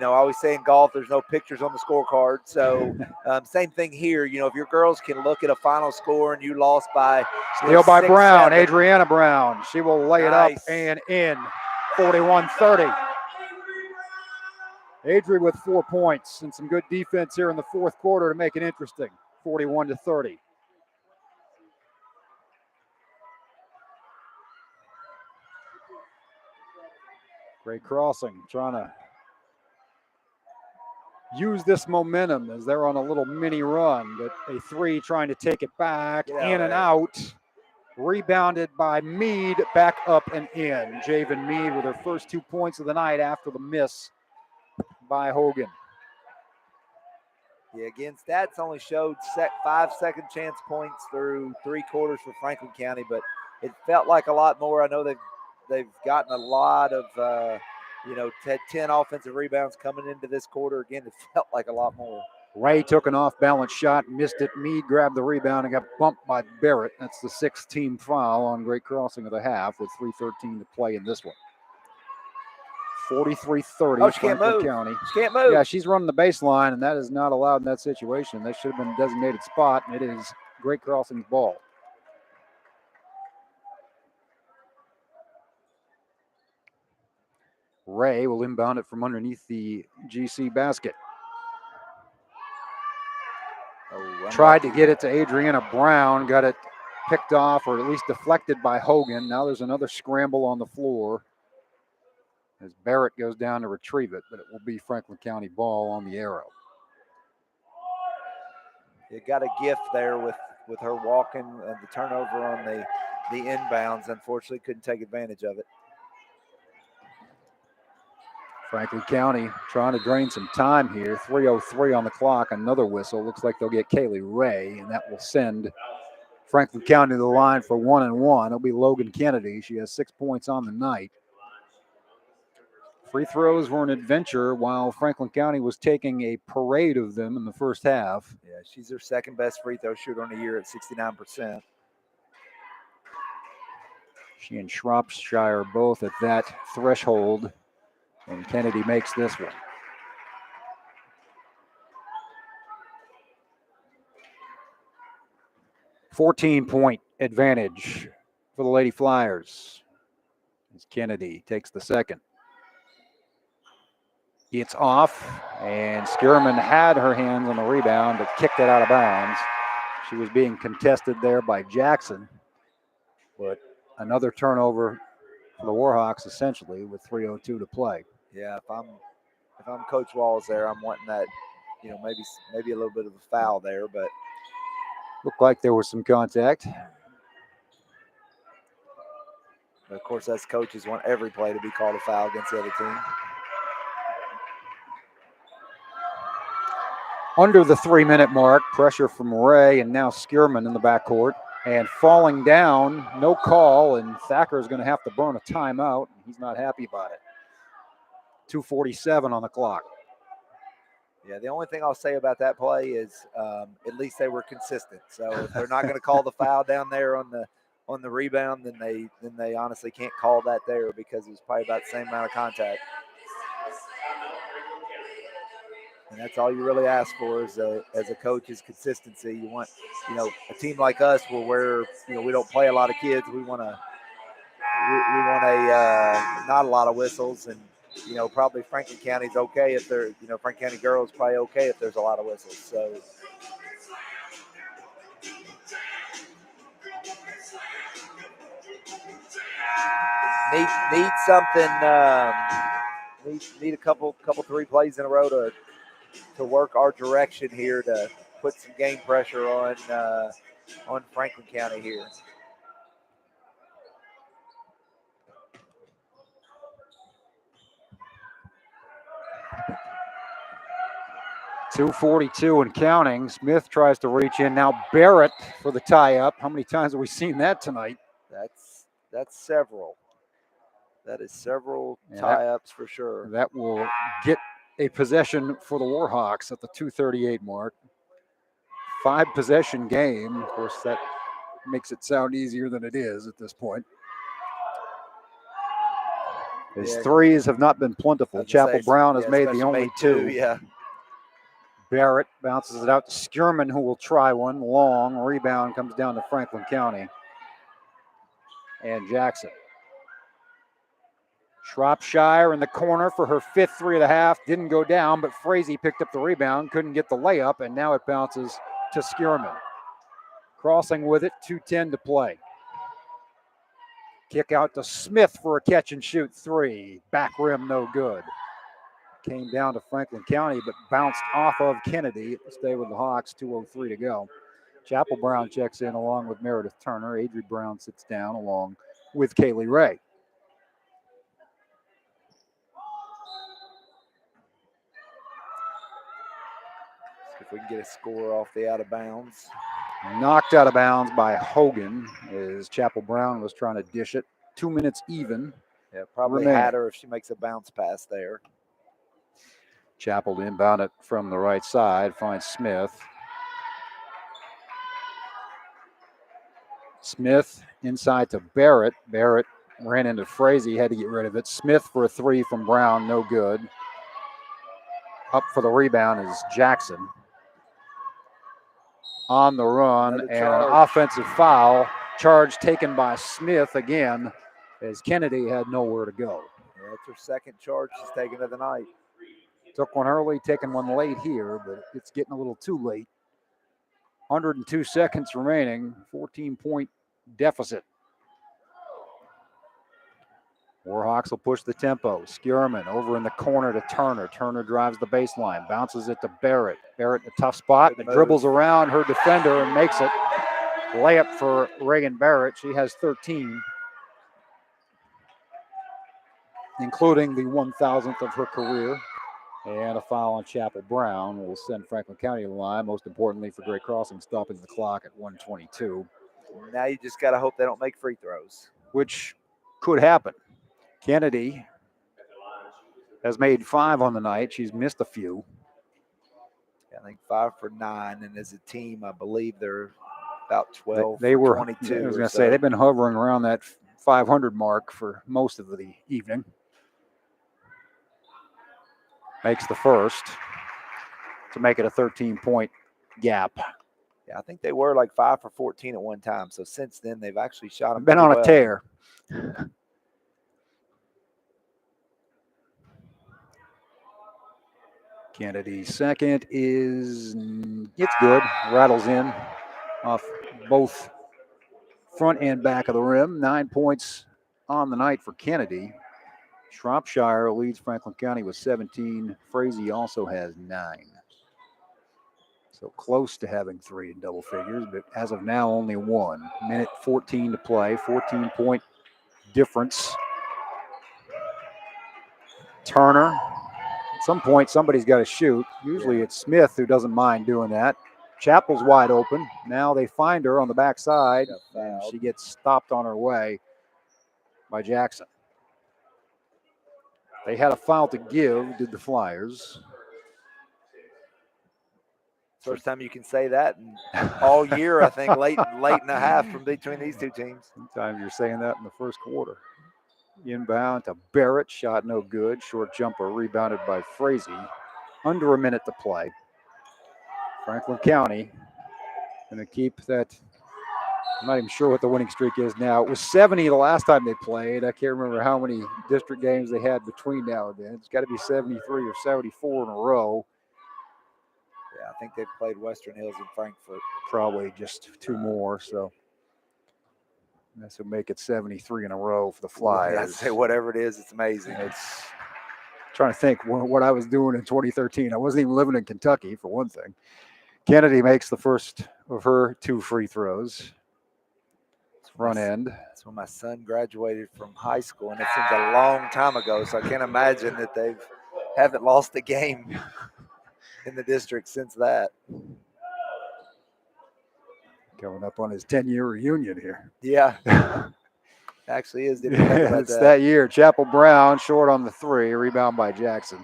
always say in golf, there's no pictures on the scorecard. So same thing here. If your girls can look at a final score and you lost by steal by 6, Brown, 7. Adriana Brown. She will lay it up and in. 41-30. Adri with 4 points and some good defense here in the fourth quarter to make it interesting. 41-30. Great Crossing trying to use this momentum as they're on a little mini run, but a three trying to take it back, in and out. Rebounded by Mead, back up and in. Javen Mead with her first 2 points of the night after the miss by Hogan. Yeah, again, stats only showed 5 second chance points through 3 quarters for Franklin County, but it felt like a lot more. I know they've gotten a lot of, had 10 offensive rebounds coming into this quarter. Again, it felt like a lot more. Ray took an off-balance shot, missed it. Mead grabbed the rebound and got bumped by Barrett. That's the 6th team foul on Great Crossing of the half with 3:13 to play in this one. 43-30, she can't Franklin move. County. She can't move. Yeah, she's running the baseline, and that is not allowed in that situation. That should have been a designated spot, and it is Great Crossing's ball. Ray will inbound it from underneath the GC basket. Tried to get it to Adriana Brown, got it picked off or at least deflected by Hogan. Now there's another scramble on the floor as Barrett goes down to retrieve it, but it will be Franklin County ball on the arrow. You got a gift there with her walking the turnover on the inbounds. Unfortunately, couldn't take advantage of it. Franklin County trying to drain some time here. 3:03 on the clock. Another whistle. Looks like they'll get Kaylee Ray, and that will send Franklin County to the line for 1-1. It'll be Logan Kennedy. She has 6 points on the night. Free throws were an adventure while Franklin County was taking a parade of them in the first half. Yeah, she's their second best free throw shooter on the year at 69%. She and Shropshire both at that threshold, and Kennedy makes this one. $14-point advantage for the Lady Flyers as Kennedy takes the second. It's off, and Skierman had her hands on the rebound but kicked it out of bounds. She was being contested there by Jackson, but another turnover for the Warhawks essentially with 3:02 to play. Yeah, if I'm Coach Walls there, I'm wanting that, maybe a little bit of a foul there, but looked like there was some contact. But of course, us coaches want every play to be called a foul against the other team. Under the 3-minute mark, pressure from Ray and now Skierman in the backcourt. And falling down, no call, and Thacker is going to have to burn a timeout. He's not happy about it. 2:47 on the clock. Yeah, the only thing I'll say about that play is at least they were consistent. So if they're not going to call the foul down there on the rebound, then they honestly can't call that there because it was probably about the same amount of contact. And that's all you really ask for as a coach is consistency. You want, a team like us where we don't play a lot of kids. We want a not a lot of whistles, and probably Franklin County's okay if they're Franklin County girls probably okay if there's a lot of whistles. So need something. Need a couple 3 plays in a row to work our direction here to put some game pressure on Franklin County here. .242 and counting. Smith tries to reach in. Now Barrett for the tie-up. How many times have we seen that tonight? That's several. That is several tie-ups for sure. That will get a possession for the Warhawks at the 2:38 mark. 5-possession game. Of course, that makes it sound easier than it is at this point. His threes have not been plentiful. Chapel Brown has made the only two. Yeah. Barrett bounces it out to Skierman, who will try one. Long rebound comes down to Franklin County. And Jackson. Shropshire in the corner for her 5th three of the half. Didn't go down, but Frazee picked up the rebound. Couldn't get the layup, and now it bounces to Skierman. Crossing with it, 2:10 to play. Kick out to Smith for a catch-and-shoot three. Back rim, no good. Came down to Franklin County, but bounced off of Kennedy. Stay with the Hawks, 2:03 to go. Chapel Brown checks in along with Meredith Turner. Adri Brown sits down along with Kaylee Ray. See if we can get a score off the out of bounds. Knocked out of bounds by Hogan as Chapel Brown was trying to dish it. 2 minutes even. Yeah, probably had her if she makes a bounce pass there. Chapel to inbound it from the right side. Finds Smith. Smith inside to Barrett. Barrett ran into Frazee, had to get rid of it. Smith for a three from Brown, no good. Up for the rebound is Jackson. On the run, and an offensive foul. Charge taken by Smith again, as Kennedy had nowhere to go. Yeah, that's her second charge she's taken of the night. Took one early, taking one late here, but it's getting a little too late. 102 seconds remaining, 14-point deficit. Warhawks will push the tempo. Skierman over in the corner to Turner. Turner drives the baseline, bounces it to Barrett. Barrett in a tough spot, but dribbles around her defender and makes it. Layup for Reagan Barrett. She has 13, including the 1,000th of her career. And a foul on Chapel Brown will send Franklin County to the line. Most importantly for Great Crossing, stopping the clock at 1:22. Now you just got to hope they don't make free throws. Which could happen. Kennedy has made 5 on the night. She's missed a few. I think 5 for 9, and as a team, I believe they're about 12. They were 22. I was going to say they've been hovering around that 500 mark for most of the evening. Makes the first to make it a 13-point gap. Yeah, I think they were like 5 for 14 at one time. So since then, they've actually shot them. Been on a tear. Kennedy's second it's good. Rattles in off both front and back of the rim. 9 points on the night for Kennedy. Shropshire leads Franklin County with 17. Frazee also has 9. So close to having 3 in double figures, but as of now, only 1. Minute 14 to play, 14-point difference. Turner. At some point, somebody's got to shoot. Usually it's Smith who doesn't mind doing that. Chapel's wide open. Now they find her on the backside, and she gets stopped on her way by Jackson. They had a foul to give, did the Flyers. First time you can say that all year, I think, late in the half from between these two teams. Sometimes you're saying that in the first quarter. Inbound to Barrett, shot no good. Short jumper rebounded by Frazee. Under a minute to play. Franklin County going to keep that. I'm not even sure what the winning streak is now. It was 70 the last time they played. I can't remember how many district games they had between now and then. It's got to be 73 or 74 in a row. Yeah, I think they've played Western Hills and Frankfort. Probably just 2 more, so this will make it 73 in a row for the Flyers. I'd say whatever it is, it's amazing. It's Trying to think what I was doing in 2013. I wasn't even living in Kentucky, for one thing. Kennedy makes the first of her 2 free throws. Front end. That's when my son graduated from high school, and it seems a long time ago. So I can't imagine that haven't lost a game in the district since that. Coming up on his 10-year reunion here. Yeah. Actually is. Didn't think about it's that year. Chapel Brown short on the 3. Rebound by Jackson.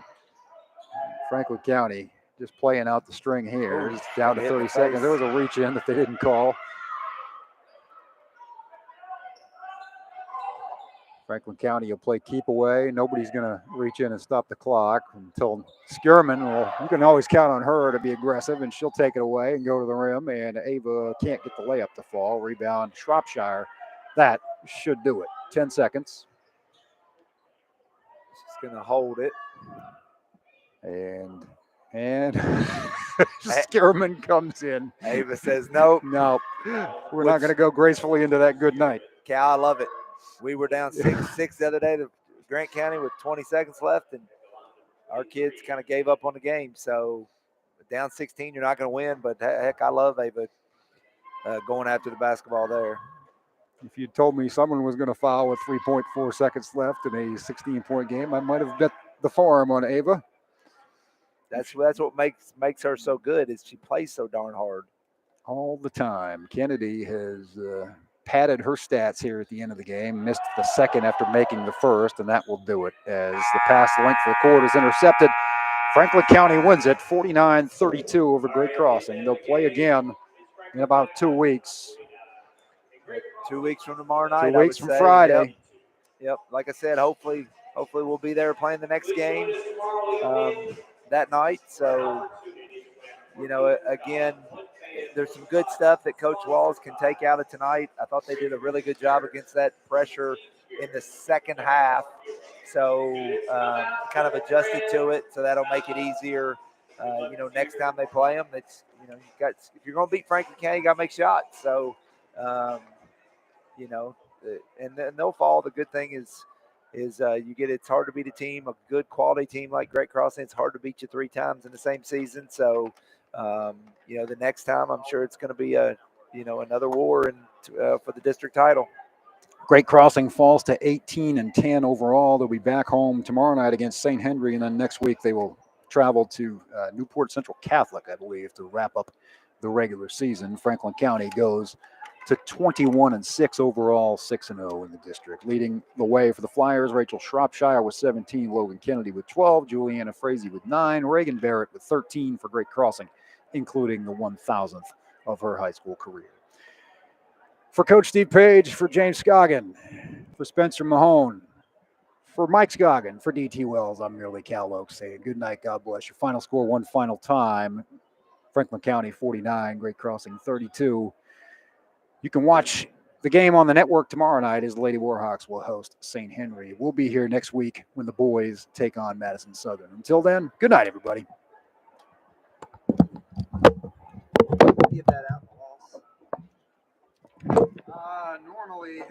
Franklin County just playing out the string here. It's down to 30 seconds. There was a reach in that they didn't call. Franklin County will play keep away. Nobody's going to reach in and stop the clock until Skierman. Well, you can always count on her to be aggressive, and she'll take it away and go to the rim. And Ava can't get the layup to fall. Rebound, Shropshire. That should do it. 10 seconds. She's going to hold it. And Skierman comes in. Ava says, nope. No, we're not going to go gracefully into that good night. Cal, I love it. We were down 6-6 the other day to Grant County with 20 seconds left, and our kids kind of gave up on the game. So down 16, you're not going to win, but heck, I love Ava going after the basketball there. If you'd told me someone was going to foul with 3.4 seconds left in a 16-point game, I might have bet the farm on Ava. That's what makes her so good is she plays so darn hard. All the time. Kennedy has padded her stats here at the end of the game, missed the second after making the first, and that will do it as the pass length of the court is intercepted. Franklin County wins it 49-32 over Great Crossing. They'll play again in about 2 weeks. 2 weeks from tomorrow night. 2 weeks from Friday. Yep. Like I said, hopefully we'll be there playing the next game that night. So, again, there's some good stuff that Coach Walls can take out of tonight. I thought they did a really good job against that pressure in the second half. So kind of adjusted to it. So that'll make it easier. Next time they play them, it's, if you're going to beat Franklin County, you got to make shots. So, and they'll fall. The good thing is it's hard to beat a team, a good quality team like Great Crossing. It's hard to beat you 3 times in the same season. So, the next time I'm sure it's going to be another war for the district title. Great Crossing falls to 18-10 overall. They'll be back home tomorrow night against St. Henry, and then next week they will travel to Newport Central Catholic, I believe, to wrap up the regular season. Franklin County goes to 21-6 overall, 6-0 in the district. Leading the way for the Flyers, Rachel Shropshire with 17, Logan Kennedy with 12, Juliana Frazee with 9, Reagan Barrett with 13 for Great Crossing, including the 1,000th of her high school career. For Coach Steve Page, for James Scoggin, for Spencer Mahone, for Mike Scoggin, for DT Wells, I'm merely Cal Oaks saying good night, God bless. Your final score one final time, Franklin County 49, Great Crossing 32. You can watch the game on the network tomorrow night as the Lady Warhawks will host St. Henry. We'll be here next week when the boys take on Madison Southern. Until then, good night, everybody. Give that out. Normally